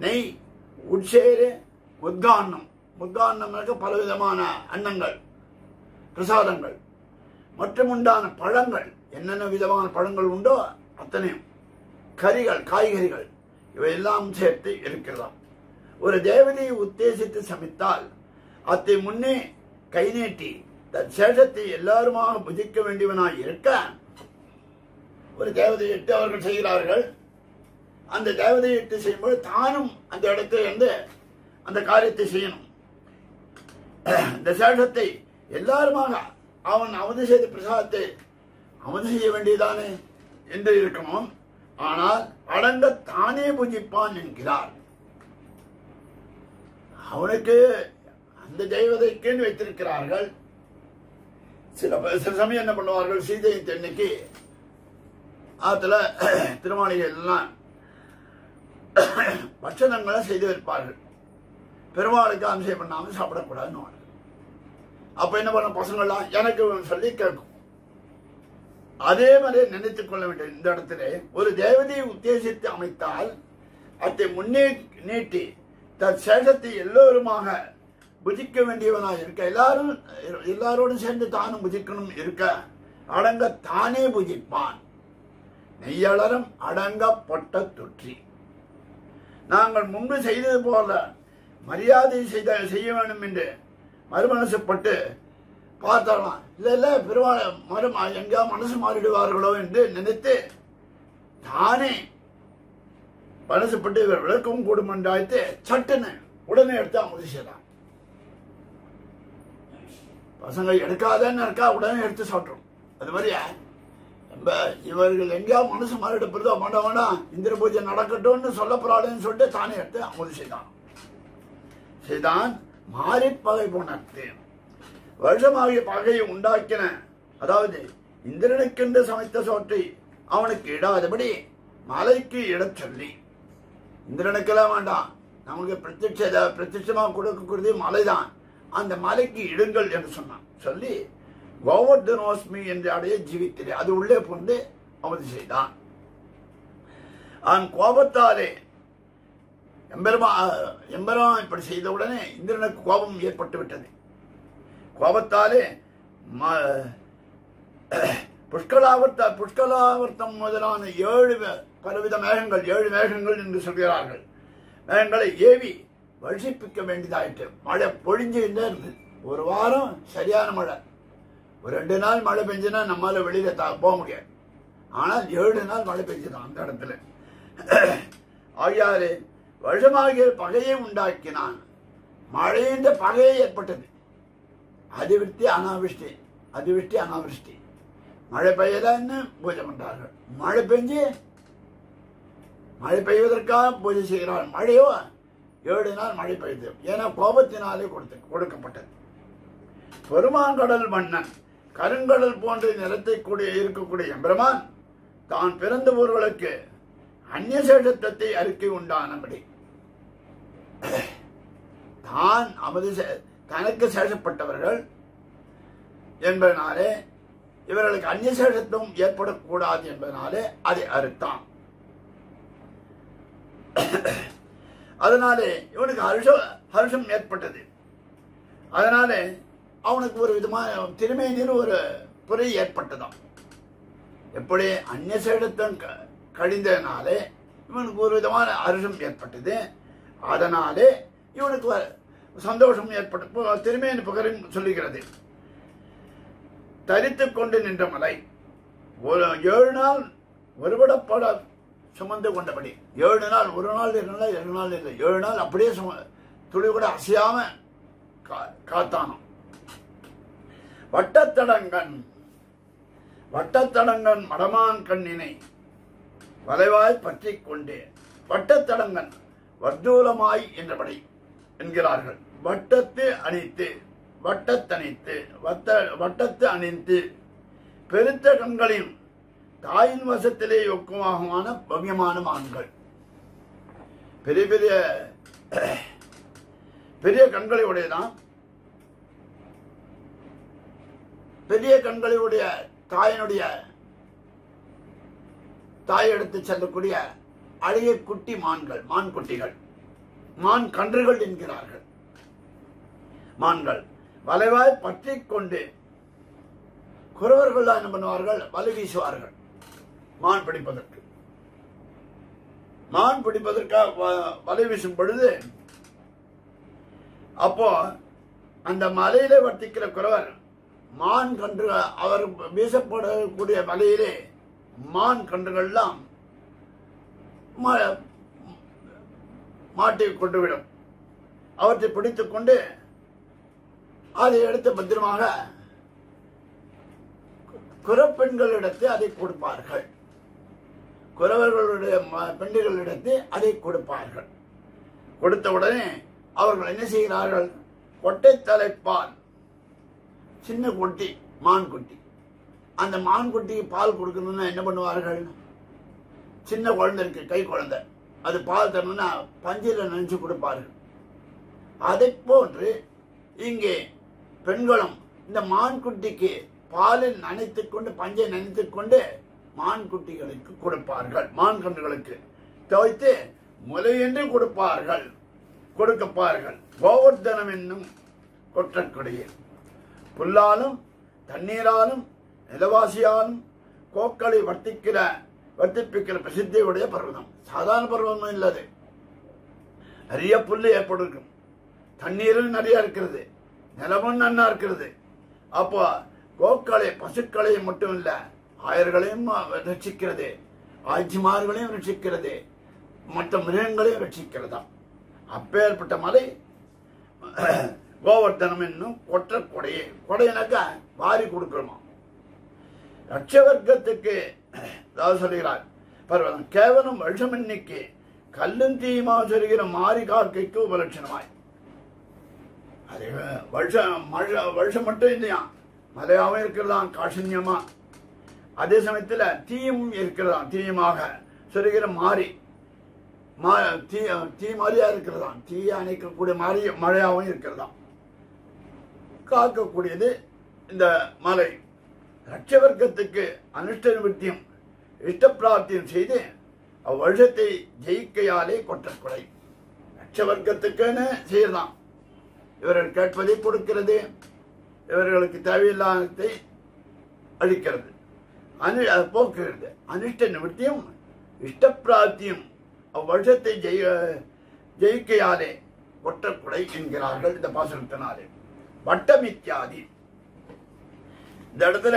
நெய், உட்சேரு, முத்கான்னம்னாக்க பலவிதமான அன்னங்கள், பிரசாதங்கள் மற்றும் உண்டான பழங்கள், என்னென்ன விதமான பழங்கள் உண்டோ அத்தனையும், கறிகள், காய்கறிகள் இவையெல்லாம் சேர்த்து இருக்கிறதாம். ஒரு தேவதையை உத்தேசித்து சமைத்தால் அத்தை முன்னே கை நீட்டி தன் சேஷத்தை எல்லாருமாக புதிக்க வேண்டியவனாய் இருக்க ஒரு தேவதையை இட்டு அவர்கள் செய்கிறார்கள். அந்த தேவதையை இட்டு செய்யும்போது தானும் அந்த இடத்துல இருந்து அந்த காரியத்தை செய்யணும். இந்த சேஷத்தை எல்லாருமாக அவன் அவதி செய்த பிரசாதத்தை அவதி செய்ய வேண்டியதானே என்று இருக்கணும். ஆனால் அடங்க தானே புஜிப்பான் என்கிறார். அவனுக்கு அந்த தெய்வதைக்குன்னு வைத்திருக்கிறார்கள். சில சமயம் என்ன பண்ணுவார்கள், சீதையின் தென்னைக்கு ஆத்துல திருமாளிகள் எல்லாம் பட்சணங்களை செய்து வைப்பார்கள். பெருமாளுக்கு அம்சம் பண்ணாமல் சாப்பிடக்கூடாதுன்னு. அப்ப என்ன பண்ண பசங்கள்லாம் எனக்கு சொல்லி கேட்கும். அதே மாதிரி நினைத்துக் கொள்ள வேண்டும். இந்த இடத்துல ஒரு தேவதையை உத்தேசித்து அமைத்தால் அதை முன்னே நீட்டி தன் சேஷத்தை எல்லோருமாக புஜிக்க வேண்டியவனாக இருக்க, எல்லாரோடும் சேர்ந்து தானும் புஜிக்கணும் இருக்க, அடங்க தானே புஜிப்பான். நெய்யளரம் அடங்கப்பட்ட தொற்றி. நாங்கள் முன்பு செய்தது போல மரியாதை செய்ய வேண்டும் என்று மறுமனசுப்பட்டு பார்த்தாலாம். இல்ல பெருமாள் எங்கா மனசு மாறிடுவார்களோ என்று நினைத்து தானே மனசுப்பட்டு இவர் விளக்கவும் கூடும் என்றாய்த்து சட்டுன்னு உடனே எடுத்து அமுதி செய்யலாம். பசங்க எடுக்காதன்னு இருக்கா, உடனே எடுத்து சாப்பிட்றோம். அது மாதிரியா இவர்கள் எங்கேயா மனசு மாறிடுறதோ வேண்டாம் இந்திர பூஜை நடக்கட்டும்னு சொல்ல போறாளேன்னு சொல்லிட்டு தானே எடுத்து அமுதி செய்தான். மாறி பகை போனது வருஷமாகிய பகையை உண்டாக்கின, அதாவது இந்திரனுக்கென்று சமைத்த சோற்றை அவனுக்கு இடாதபடி மலைக்கு இடச் சொல்லி, இந்திரனுக்கெல்லாம் வேண்டாம், நமக்கு பிரத்யட்சமா கொடுக்கக்கூடியது மலைதான், அந்த மலைக்கு இடுங்கள் என்று சொன்னான். சொல்லி கோவர்தனோஸ்மி என்று அடைய ஜீவித்திலே அது உள்ளே கொண்டு அவதி செய்தான். அவன் கோபத்தாலே எம்பெருமான் இப்படி செய்தவுடனே இந்திரனுக்கு கோபம் ஏற்பட்டு விட்டது. கோபத்தாலே புஷ்கலாவர்த்தம் முதலான 7 பலவித மேகங்கள், 7 மேகங்கள் என்று சொல்கிறார்கள். மேகங்களை ஏவி வருஷிப்பிக்க வேண்டியதாயிட்டு மழை பொழிஞ்சு இருந்தது. ஒரு வாரம் சரியான மழை, ஒரு 2 நாள் மழை பெஞ்சுனா நம்மளால வெளியில போக முடியாது. ஆனால் 7 நாள் மழை பெஞ்சுதான் அந்த இடத்துல. ஆகியாரே வருஷமாகிய பகையை உண்டாக்கினான். மழை என்ற பகையை ஏற்பட்டது. அதிவிருத்தி அனாவிருஷ்டி, அதிவிருஷ்டி அனாவிருஷ்டி. மழை பெய்யலன்னு பூஜை பண்றார்கள். மழை பெஞ்சு மழை பெய்வதற்காக பூஜை செய்கிறார்கள். மழையோ 7 நாள் மழை பெய்தது. ஏன்னா கோபத்தினாலே கொடுக்கப்பட்டது. பெருமாங்கடல் மன்னன் கருங்கடல் போன்ற நிலத்தை கூடிய இருக்கக்கூடிய எம்பெருமான் தான் பிறந்த ஊர்களுக்கு அந்நியசேஷத்துவத்தை அறிக்கை உண்டானபடி தான் தனக்கு சேஷப்பட்டவர்கள் என்பதனாலே இவர்களுக்கு அந்நியசேஷத்துவம் ஏற்படக்கூடாது என்பதனாலே அதை அறுத்தான். அதனாலே இவனுக்கு ஹர்ஷம் ஏற்பட்டது. அதனாலே அவனுக்கு ஒரு விதமான திருமேனில் ஒரு புரை ஏற்பட்டதாம். எப்படி அந்நியசேஷத்துவம் கழிந்ததனாலே இவனுக்கு ஒரு விதமான ஹர்ஷம் ஏற்பட்டது. அதனாலே இவனுக்கு சந்தோஷம் ஏற்பட்ட திருமேனி புகரின் சொல்லுகிறது. தரித்துக் கொண்டு நின்ற மலை 7 நாள் ஒருபடப்பட சுமந்து கொண்டபடி 7 நாள், 1 நாள் 2 நாள் 2 நாள் இல்லை, 7 நாள் அப்படியே துளி கூட அசையாம காத்தானோம். வட்டத்தடங்கன் மடமான் கண்ணினை வளைவாய் பற்றி கொண்டு வட்டத்தடங்கன் வர்தூலமாய் என்றபடி என்கிறார்கள். வட்டத்து அணிந்து பெருத்த கண்களின் தாயின் வசத்திலே ஒக்குமாகமான பவ்யமான மான்கள், பெரிய பெரிய பெரிய கண்களை உடையதான். பெரிய கண்களுடைய தாய் எடுத்து செல்லக்கூடிய அழகிய குட்டி மான்கள், மான் குட்டிகள், மான் கன்றுகள் என்கிறார்கள். மான்கள் வளைவாய் பற்றி கொண்டு குறவர்கள் என்ன பண்ணுவார்கள்? வலை வீசுவார்கள் மான் பிடிப்பதற்காக வலை வீசும் பொழுது, அப்போ அந்த மலையில வர்த்திக்கிற குறவர் மான் கன்று, அவர் வீசப்படக்கூடிய வலையிலே மான் கன்றுகள்லாம் மாட்டி கொண்டுவிடும். அவற்றை பிடித்துக் கொண்டு அதை எடுத்து பத்திரமாக குறப்பெண்களிடத்து அதை கொடுப்பார்கள். குறவர்களுடைய பெண்களிடத்து அதை கொடுப்பார்கள். கொடுத்த உடனே அவர்கள் என்ன செய்கிறார்கள்? கொட்டை தலைப்பால், சின்ன குட்டி, மான் குட்டி, அந்த மான் குட்டிக்கு பால் கொடுக்கணும்னா என்ன பண்ணுவார்கள்? சின்ன குழந்தை இருக்கு, கை குழந்தை, அது பால் தரணும்னா பஞ்சில நினைச்சு கொடுப்பார்கள். அதை போன்று இங்கே பெண்களும் இந்த மான் குட்டிக்கு பாலில் நனைத்துக் கொண்டு, பஞ்சை நனைத்துக் கொண்டு மான் குட்டிகளுக்கு கொடுப்பார்கள். மான் கன்றுகளுக்கு துவைத்து முலையென்று கொடுக்கப்பார்கள். கோவர்தனம் என்னும் கொற்றக்குடியில் புல்லாலும் தண்ணீராலும் நிலவாசியாலும் கோக்களை வர்த்திப்பிக்கிற பிரசித்தியுடைய பர்வதம். சாதாரண பர்வதம் இல்லாது, நிறைய புல்லு ஏற்படும், தண்ணீரும் நிறைய இருக்கிறது, நிலமும் நன்னா இருக்கிறது. அப்போ கோக்களை, பசுக்களை மட்டும் இல்ல, ஆயர்களையும் ரட்சிக்கிறது, ஆட்சிமார்களையும் ரட்சிக்கிறது, மற்ற மிருகங்களையும் ரட்சிக்கிறதா. அப்பேற்பட்ட மலை கோவர்தனம் என்னும் கொற்ற கொடையை, கொடையினாக்கா வாரி கொடுக்கணுமா. ரட்சவர்க்கத்துக்கு சொல்கிறார் பர்வதம் கேவலம் வருஷம் எண்ணிக்கை கல்லும் தீயுமா சொல்கிற மாறி கார்க்கைக்கு உபலட்சணமாய். அது வருஷம் மட்டும் இல்லையா, மலையாவும் இருக்கிறதாம் காஷின்யமா, அதே சமயத்துல தீயும் இருக்கிறதாம், தீயமாக சொல்கிற மாறி, தீ மாதிரியா இருக்கிறதாம், தீயை அணைக்கக்கூடிய மாறி மழையாவும் இருக்கிறதாம். காக்கக்கூடியது இந்த மலை. ரட்சவர்க்கத்துக்கு அனுஷ்ட நிவர்த்தியும் இஷ்ட பிராப்தியும் செய்து அவ்வருஷத்தை ஜெயிக்கையாலே கொற்றக்குறை. ரட்சவர்க்கத்துக்குன்னு செய்யலாம், இவர்கள் கேட்பதை கொடுக்கிறது, இவர்களுக்கு தேவையில்லாததை அளிக்கிறது, போக்குகிறது. அனிஷ்ட நிவர்த்தியும் இஷ்ட பிராப்தியும் அவ்வருஷத்தை ஜெயிக்கையாலே கொற்றக்குறை என்கிறார்கள் இந்த பாசனத்தினாலே. வட்டமித்யாதி, இந்த இடத்துல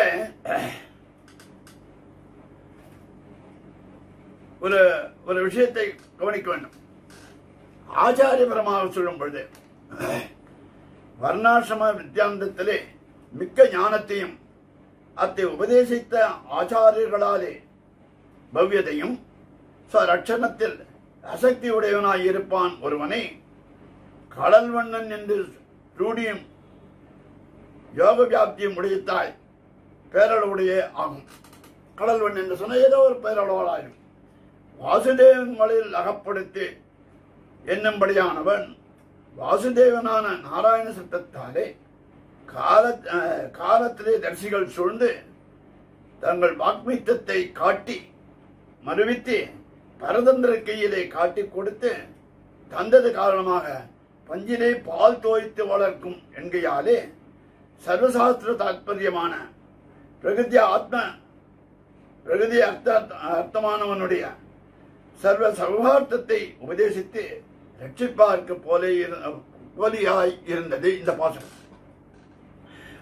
ஒரு ஒரு விஷயத்தை கவனிக்க வேண்டும். ஆச்சாரியபரமாக சொல்லும் பொழுது வர்ணாசிரம வித்யாந்தத்திலே மிக்க ஞானத்தையும் அதை உபதேசித்த ஆச்சாரியர்களாலே பவ்யதையும் ரட்சணத்தில் அசக்தி உடையவனாய் இருப்பான் ஒருவனை கடல்வண்ணன் என்று ரூடியும் யோக வியாப்தியும் உடையத்தாய் பேரளவுடைய ஆகும். கடல்வன் என்று சொன்ன ஏதோ ஒரு பேரளவாளாயும் வாசுதேவன் மலையில் அகப்படுத்தி என்னும்படியானவன் வாசுதேவனான நாராயண சப்தத்தாலே காலத்திலே தரிசிகள் சூழ்ந்து தங்கள் வாக்மீத்தத்தை காட்டி மறுவித்து பரதந்திர கையிலே காட்டி கொடுத்து தந்தது காரணமாக பஞ்சிலே பால் தோய்த்து வளர்க்கும் என்கையாலே சர்வசாஸ்திர தாத்பரியமான பிரகிருதி அர்த்தமானவனுடைய சர்வ சௌகார்த்தத்தை உபதேசித்து ரட்சிப்பார்க்கு போலியாய் இருந்தது இந்த பாசனம்.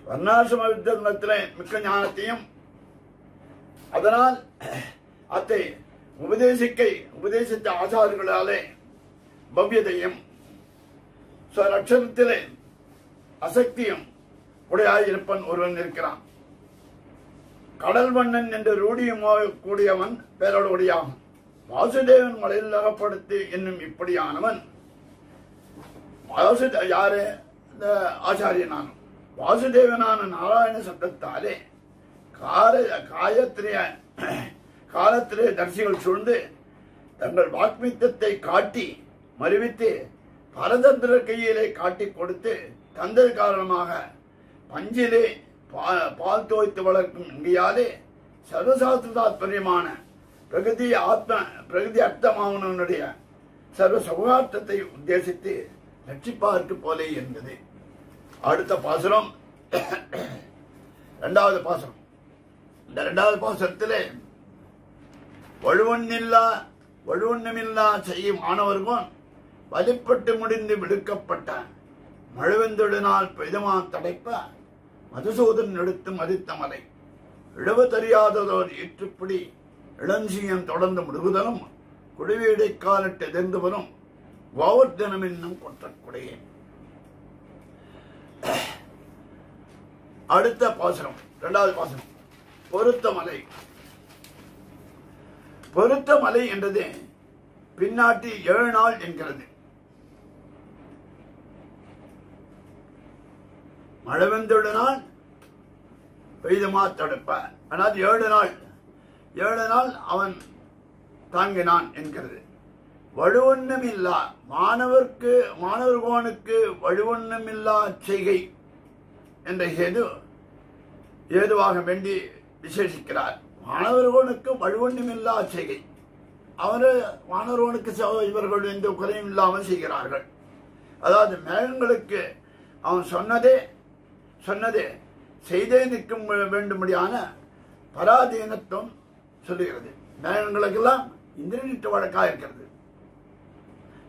வர்ணாசிரம வித்யாந்தத்திலே மிக்க ஞானத்தையும் அதனால் அதை உபதேசித்த ஆச்சாரியர்களாலே பவ்யதையும் அக்ஷரத்திலே அசக்தியும் உடையாயிருப்பன் ஒருவன் இருக்கிறான். கடல் வண்ணன் என்று ரூடியும் கூடியவன் பேரோடையாகும். வாசுதேவன் மலையில் அகப்படுத்தி என்னும் இப்படியானவன் யாரு? இந்த ஆச்சாரியனான வாசுதேவனான நாராயண சப்தத்தாலே காலத்திலே தரிசிகள் சூழ்ந்து தங்கள் வாக்மீத்தத்தை காட்டி மறுவித்து பரதந்திர கையிலே காட்டி கொடுத்து தந்தது காரணமாக பஞ்சிலே பால் தோய்த்து வளர்க்கும் இங்கேயாலே சர்வசாஸ்திர தாத்பரியமான பிரகிருதி அர்த்தமானவனுடைய சர்வ சௌகார்த்தத்தை உத்தேசித்து ரட்சிப்பார்க்கு போலே இருந்தது. அடுத்த பாசுரம் இரண்டாவது பாசுரம். இந்த இரண்டாவது பாசுரத்திலே வலுவொன்னுமில்லா செய்யும் ஆனவர்கள் வலிப்பட்டு முடிந்து விடுக்கப்பட்ட மழுவெந்தொழினால் பெய்தமா தடைப்ப மதுசூதன் எடுத்து மதித்த மலை இழவு தெரியாததோர் ஈற்றுப்பிடி இளஞ்சியம் தொடர்ந்து முடுகுதலும் குடிவீடை காலிட்டு எதிர்ந்து வரும் கோவர்தனம் என்னும் கொற்றக்குடையே. அடுத்த பாசுரம் இரண்டாவது பாசுரம். பொருத்த மலை என்றது பின்னாட்டி 7 நாள் என்கிறது. மழவெந்தொடு நாள் பெய்தமா தடுப்ப, அதாவது 7 நாள் அவன் தாங்கினான் என்கிறது. வலுவொன்னுமில்லா மாணவர்கோனுக்கு வலுவொன்னுமில்லா செய்கை என்ற ஏதுவாக வேண்டி விசேஷிக்கிறார். மாணவர்களுக்கு வலுவொன்னுமில்லா செய்கை, மாணவர்களுக்கு இவர்கள் எந்த குறையும் இல்லாமல் செய்கிறார்கள். அதாவது மேகங்களுக்கு அவன் சொன்னதே செய்தே நிற்கும் வேண்டும்படியான பராதீனத்துவம் சொல்லுகிறது. மேகங்களுக்கெல்லாம் இந்திரனிட்டு வழக்கா இருக்கிறது.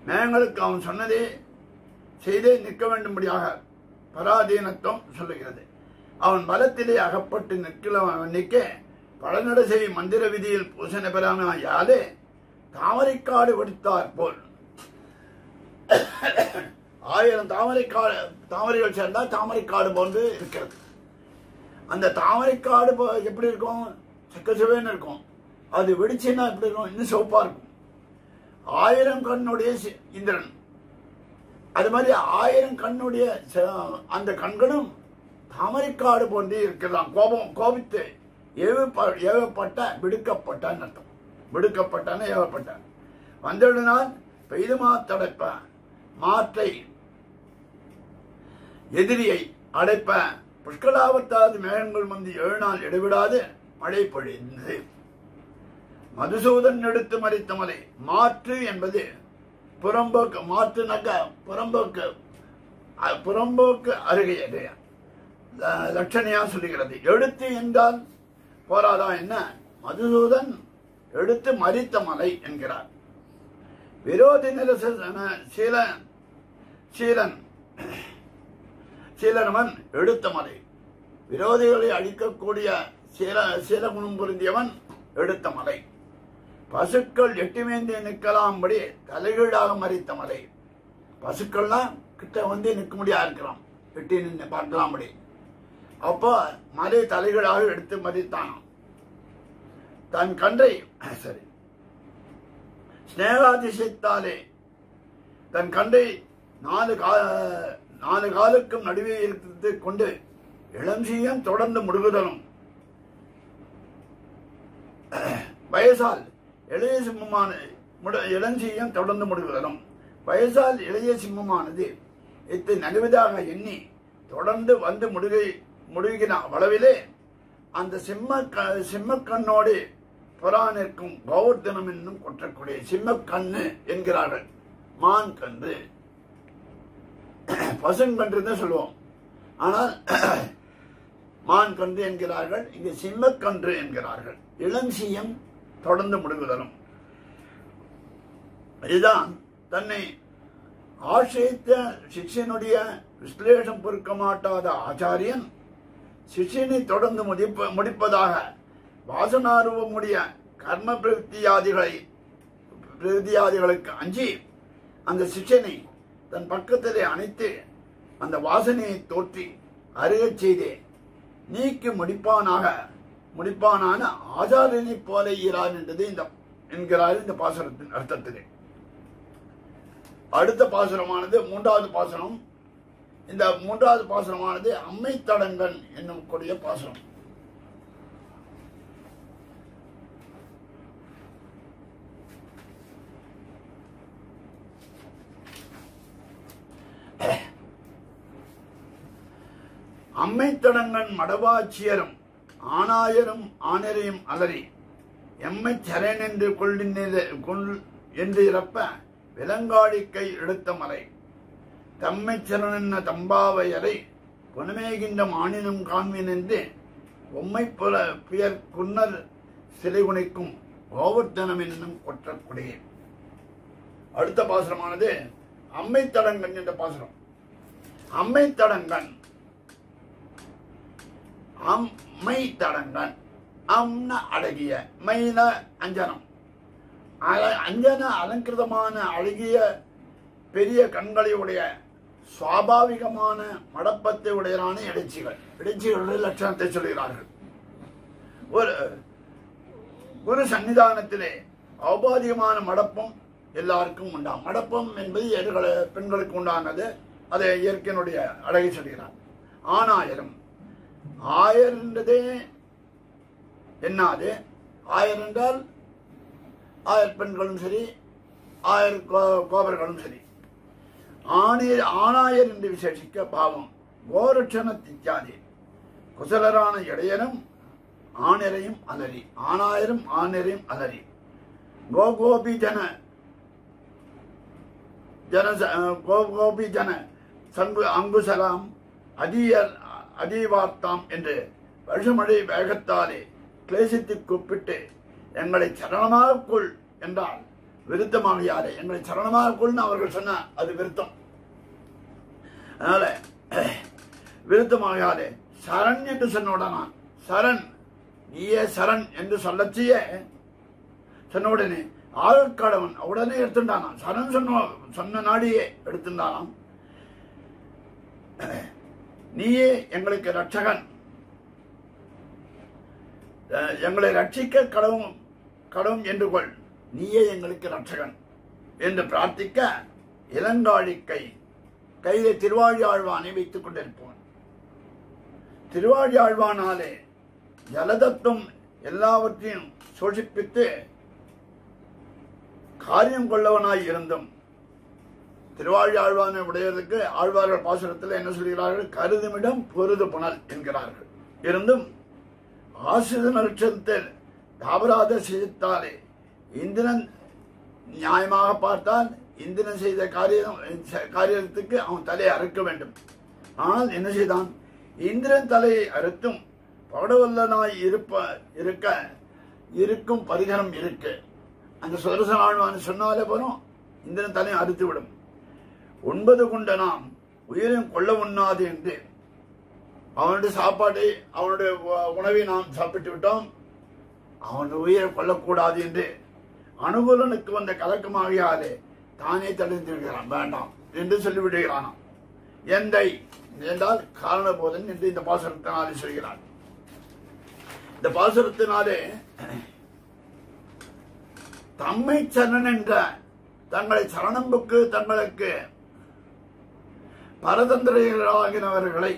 மேகங்களுக்கு அவன் சொன்னதே செய்தே நிற்க வேண்டும்படியாக பராதீனத்துவம் சொல்லுகிறது. அவன் பலத்திலே அகப்பட்டு நிற்க பழநடை மந்திர விதியில் பூசண பெறாமையாலே தாமரைக்காடு வெடித்தார் போல் 1000 தாமரைகள் சேர்ந்தால் தாமரைக்காடு போன்று இருக்கிறது. அந்த தாமரைக்காடு எப்படி இருக்கும்? சக்கசவேன்னு இருக்கும். அது வெடிச்சுன்னா எப்படி இருக்கும்? இன்னும் சிவப்பா இருக்கும். 1000 கண்ணுடைய இந்திரன், அது மாதிரி 1000 கண்ணுடைய அந்த கண்களும் தாமரைக்காடு போன்று இருக்கலாம். கோபித்து ஏவப்பட்ட விடுக்கப்பட்டான்னு அர்த்தம். விடுக்கப்பட்டான ஏவப்பட்ட வந்தவுடனால் பெய்துமா தடைப்ப மாற்றை எதிரியை அடைப்ப புஷ்கலாவத்தாது மேகங்கள் வந்து 7 நாள் இடைவிடாது மழை பொழிந்தது. மதுசூதன் எடுத்து மறித்த மலை. மாற்று என்பது புறம்போக்கு. மாற்றுனாக்க புறம்போக்கு அருகே லட்சணையா சொல்லுகிறது. எடுத்து என்றால் போராதா என்ன? மதுசூதன் எடுத்து மறித்த மலை என்கிறார். விரோதி சீலனவன் எடுத்த மலை. விரோதிகளை அழிக்கக்கூடிய சீலகுணம் பொருந்தியவன் எடுத்த மலை. பசுக்கள் எட்டுமேந்தி நிற்கலாம்படி தலைகீழாக மறித்த மலை. பசுக்கள்லாம் கிட்ட வந்து நிற்க முடியாது இருக்கிறோம், எட்டி நின்று பார்க்கலாம்படி. அப்போ மலை தலைகீழாக எடுத்து மறித்தான். தன் கன்றை சரி ஸ்நேகாதிசயத்தாலே தன் கன்றை நாலு காலுக்கும் நடுவே இருந்து கொண்டு இளஞ்சியம் தொடர்ந்து முடுகுதலும் வயசால் இளைய சிம்மமான இளஞ்சியம் தொடர்ந்து முடுகுதலும் வயசால் இளைய சிம்மமானது இத்து நடுவதாக எண்ணி தொடர்ந்து வந்து முடுகின அளவிலே அந்த சிம்மக்கண்ணோடு புறா நிற்கும் கோவர்த்தனம் என்னும் கொற்றக்கூடிய சிம்மக்கண்ணு என்கிறார்கள். மான் கன்று, பசுங்கன்று தான் சொல்லுவோம், ஆனால் மான் கன்று என்கிறார்கள், இங்கு சிம்மக்கன்று என்கிறார்கள். இளஞ்சியம் தொடர்ந்து முடுகுதலும். இதுதான் தன்னை ஆசிரித்த சிஷ்யனுடைய விஸ்லேஷம் பொறுக்க மாட்டாத ஆச்சாரியன் சிஷ்யனை தொடர்ந்து முடிப்பதாக வாசனாரூபமுடைய கர்ம பிரவൃத்தியாதிகளுக்கு அஞ்சி அந்த சிஷ்யனை தன் பக்கத்திலே அணைத்து அந்த வாசனையை தோற்றி அருகச் செய்தே நீக்கி முடிப்பானான ஆச்சாரியனை போல ஈரான் என்றது என்கிறார் இந்த பாசுரத்தின் அர்த்தத்திலே. அடுத்த பாசுரமானது மூன்றாவது பாசுரம். இந்த மூன்றாவது பாசுரமானது அம்மை தடங்கன் என்னும் கூடிய பாசுரம். அம்மை தடங்கன் மடவாச்சியரும் ஆனாயரும் ஆனரையும் அலறி எம்மை சரண் என்று என்று இறப்ப விலங்காடிக்கை எடுத்த மலை தம்மை சரணென்ன தம்பாவையரை பொன்மேகின்ற மானினும் காண்மின் என்று பொம்மை புயர் குன்னர் சிலை குணிக்கும் கோவர்த்தனம் என்னும் கொற்றக்குடியே. அடுத்த பாசுரமானது அம்மை தடங்கன் என்ற பாசுரம். அம்மை தடங்கன் அம்மை தடங்கன் அம்ன அழகிய மைன அஞ்சனம் அஞ்சன அலங்கிருதமான அழகிய பெரிய கண்களை உடைய சுவாபாவிகமான மடப்பத்தை உடையதான இடைச்சிகளுடைய லட்சணத்தை சொல்கிறார்கள். ஒரு குரு சன்னிதானத்திலே ஔபாதிகமான மடப்பம் எல்லாருக்கும் உண்டாம். மடப்பம் என்பது பெண்களுக்கு உண்டானது, அதை இயற்கையினுடைய அழகை சொல்கிறார். ஆனாயிரம் ஆயர் என்றதே என்னாது, ஆயர் என்றால் ஆயர் பெண்களும் சரி, ஆயர் கோபர்களும் சரி. ஆனாயர் என்று விசேஷிக்க பாவம் கோரட்சண திச்சாதி குசலரான இடையரும் ஆணிரையும் அலறி ஆனாயரும் ஆணிரையும் அலறி கோகோபி ஜன சங்கு அங்குசலாம் அதீவார்த்தாம் என்று வருஷமழை வேகத்தாலே கிளேசித்து கூப்பிட்டு எங்களை சரணமாகக்குள் என்றால் விருத்தமாக யாரே எங்களை சரணமாகக்குள்னு அவர்கள் சொன்ன அது விருத்தம். அதனால விருத்தமாக யாரே சரண் என்று சொன்ன சரண் நீயே சரண் என்று சொன்ன உடனே ஆழ்கடவன் உடனே எடுத்துட்டானாம். சரண் சொன்ன நாடியே எடுத்துட்டானாம். நீயே எங்களுக்கு ரட்சகன், எங்களை ரட்சிக்க கடவும் என்று கொள், நீயே எங்களுக்கு ரட்சகன் என்று பிரார்த்திக்க இளங்காழிக்கை கையிலே திருவாழியாழ்வானை வைத்துக் கொண்டிருப்போம். திருவாழியாழ்வானாலே ஜலதத்துவம் எல்லாவற்றையும் சோஷிப்பித்து காரியம் கொள்ளவனாய் இருந்தும் திருவாழியாழ்வானை உடையதற்கு ஆழ்வார்கள் பாசுரத்தில் என்ன சொல்கிறார்கள்? கருதுமிடம் பொருது புனல் என்கிறார்கள். இருந்தும் ஆசிரித நட்சத்திரத்தில் தாபராத செய்தாலே இந்திரன் நியாயமாக பார்த்தால் இந்திரன் செய்த காரியத்துக்கு அவன் தலையை அறுக்க வேண்டும். ஆனால் என்ன செய்தான்? இந்திரன் தலையை அறுத்தும் படவல்லனாய் இருக்கும் பரிகரம் இருக்கு. அந்த சுதர்சனாழ்வான் சொன்னாலே போறோம் இந்திரன் தலையை அறுத்து விடும். 9 கொண்ட நாம் உயிரையும் கொள்ள உண்ணாது என்று அவனுடைய சாப்பாட்டை அவனுடைய உணவை நாம் சாப்பிட்டு விட்டோம், அவனுடைய உயிரை கொல்லக்கூடாது என்று அனுகூலனுக்கு வந்த கலக்கமாகியாலே தானே தெளிந்திருக்கிறான், வேண்டாம் என்று சொல்லிவிடுகிறானாம். எந்தை என்றால் காரணபோதன் என்று இந்த பாசுரத்தினாலே சொல்கிறான். இந்த பாசுரத்தினாலே தம்மை சரணன் என்ற தங்களை சரணம்புக்கு தங்களுக்கு பரதந்திரர்களாகினவர்களை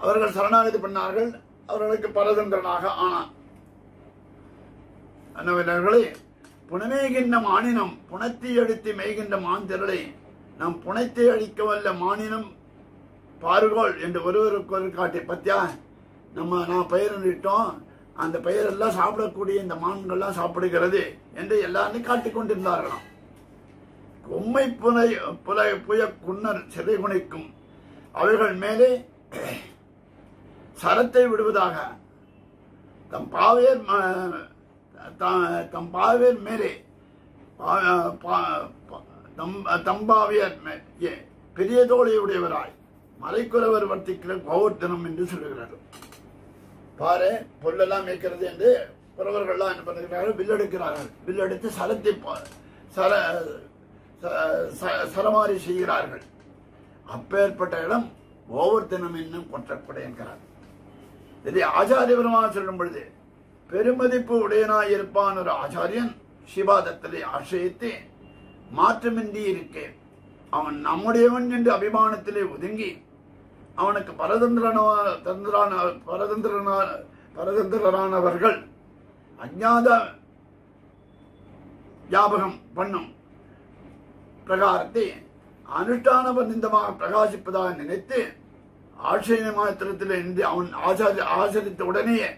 அவர்கள் சரணாகதி பண்ணார்கள். அவர்களுக்கு பரதந்திரனாக ஆனான். அன்னவர்களை புனமேகின்ற மானினம் புனத்தை அடித்து மேய்கின்ற மாந்திரலை நம் புனத்தை அழிக்க வல்ல மானினம் பாருகோள் என்று ஒருவருக்கு ஒரு காட்டி பத்தியா நான் பயிரிட்டோம், அந்த பயிரெல்லாம் சாப்பிடக்கூடிய இந்த மான்கள்லாம் சாப்பிடுகிறது என்று எல்லாரும் காட்டிக் கொண்டிருந்தார்களாம். உம்மை புய குன்னர் சிறை குணைக்கும் அவர்கள் மேலே சரத்தை விடுவதாக தம் பாவேர் மேலே தம்பாவியர் பெரிய தோழியுடையவராய் மலைக்குறவர் வர்த்திக்கிற கோவர்த்தனம் என்று சொல்லுகிறார். பாரு பொருளெல்லாம் மேய்க்கிறது என்று குறவர்கள்லாம் என்ன பண்ணுகிறார்கள், வில்லெடுக்கிறார்கள். வில்லெடுத்து சரத்தை சரமாரி செய்கிறார்கள். அப்பேற்பட்ட இடம் கோவர்த்தனம் என்னும் கொற்றக்குடை என்கிறார். இதை ஆச்சாரிய பெருமாள் சொல்லும் பொழுது பெருமதிப்பு உடையனாயிருப்பான் ஒரு ஆச்சாரியன் சிவாதத்திலே ஆசிரியத்து மாற்றமின்றி இருக்கே அவன் நம்முடையவன் என்று அபிமானத்திலே ஒதுங்கி அவனுக்கு பரதந்திரனானவர்கள் அஞ்ஞாத ஞாபகம் பண்ணும் பிரகாரத்தை அனுஷ்டான பந்தமாக பிரகாசிப்பதாக நினைத்து ஆட்சேய மாத்திரத்தில் இன்று அவன் ஆச்சரித்த உடனேயே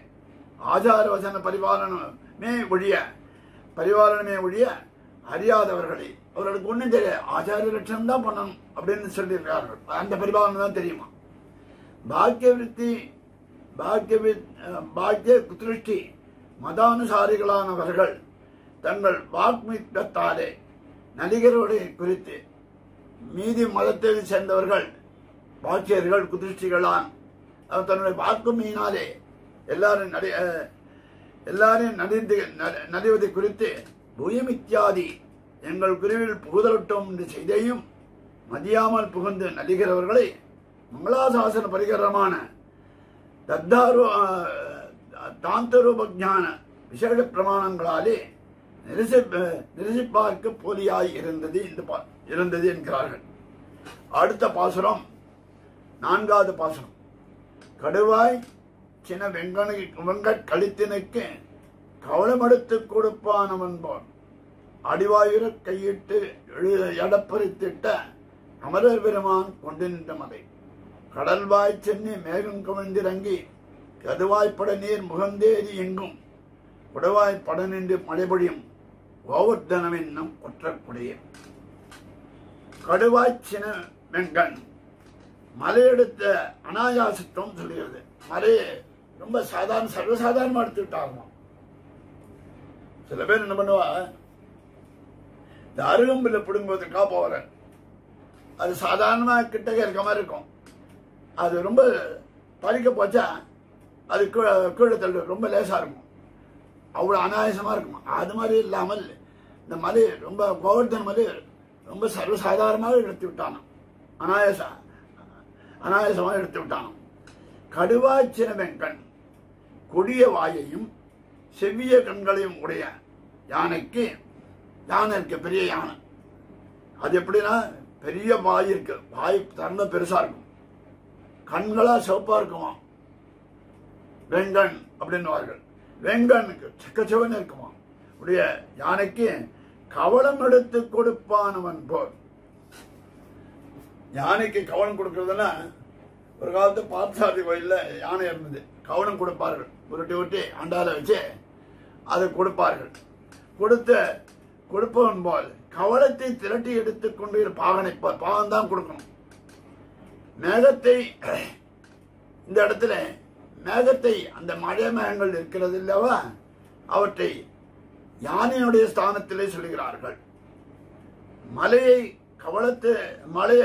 ஆச்சார வசன பரிபாலனமே ஒழிய அறியாதவர்களை அவர்களுக்கு ஒன்றும் தெரியாது. ஆச்சாரிய லட்சணம் தான் பண்ணணும் அப்படின்னு சொல்லியிருக்கார்கள். அந்த பரிபாலனம் தான் தெரியுமா. பாக்கிய திருஷ்டி மதானுசாரிகளானவர்கள் தங்கள் வாக்மித்தாலே நடிகரோடு குறித்து மீதி மதத்தை சேர்ந்தவர்கள் பாக்கியர்கள் குதிருஷ்டிகளான் தன்னுடைய வாக்குமையினாலே எல்லாரையும் நடிவதை குறித்து பூயமித்யாதி எங்கள் குருவில் புகுதலட்டும் என்று செய்தியும் மதியாமல் புகுந்து நடிகிறவர்களை மங்களாசாசன பரிகரமான தாந்தரூபஞான விசேட பிரமாணங்களாலே நிரசிப்பார்க்கு போலியாய் இருந்தது என்கிறார்கள். அடுத்த பாசுரம் 4வது பாசுரம். கடுவாய் சின்ன வெங்கட் கழித்தினுக்கு கவளமெடுத்து கொடுப்பானவன் போல் அடிவாயுர கையிட்டு எடப்பறித்திட்ட அமரர் பெருமான் கொண்டு நின்ற மலை கடல்வாய் சென்னி மேகம் கவிழ்ந்திறங்கி கதுவாய்ப்பட நீர் முகந்தேறி எங்கும் உடவாய்ப்பட நின்று மழைபொழியும் கோவர்த்தனம் என்னும் கொற்றக்குடைய கடுவாய்ச்சின வெங்கன் மலையெடுத்த அனாயாசத்துவம் சொல்லுகிறது. மலையை ரொம்ப சர்வசாதாரணமா எடுத்துக்கிட்டாங்க. சில பேர் என்ன பண்ணுவா, இந்த அருகம்பில்ல பிடுங்குவதற்காக போற அது சாதாரணமா கிட்டக்க இருக்க மாதிரி இருக்கும். அது ரொம்ப பறிக்க போச்சா அது கீழே தள்ளு ரொம்ப லேசா இருக்கும், அவ்வளவு அனாயாசமா இருக்கும். அது மாதிரி இல்லாமல் இந்த மலை ரொம்ப கோவர்த்தன மலை ரொம்ப சர்வசாதாரணமாக எடுத்து விட்டானோ, அனாயாசமாக எடுத்து விட்டானோ. கடுவாய்ச்சின வெங்கண் கொடிய வாயையும் செவ்விய கண்களையும் உடைய யானைக்கு, யானை இருக்கு பெரிய யானை, அது எப்படின்னா பெரிய வாய் இருக்கு, வாய் தரணும் பெருசா இருக்கும், கண்களா சிவப்பா இருக்குமா, வெங்கண் அப்படின்னுவார்கள். வெங்கனுக்கு செக்கச்சவன் இருக்குமா உடைய யானைக்கு கவளம் எடுத்து கொடுப்பானவன் போல். யானைக்கு கவனம் கொடுக்கறதுன்னா ஒரு காலத்து பார்த்தசாரதி கோயில்ல யானை இருந்தது, கவனம் கொடுப்பார்கள், உருட்டி அண்டால வச்சு அதை கொடுப்பார்கள். கொடுப்பவன் போல் கவளத்தை திரட்டி எடுத்துக் கொண்டு பாகனைப்பார், பாகம் தான் கொடுக்கணும். மேகத்தை இந்த இடத்துல மேகத்தை அந்த மழை மேகங்கள் இருக்கிறது இல்லவா, அவற்றை யானையுடைய ஸ்தானத்திலே சொல்லுகிறார்கள். மலையை கவளத்து மலை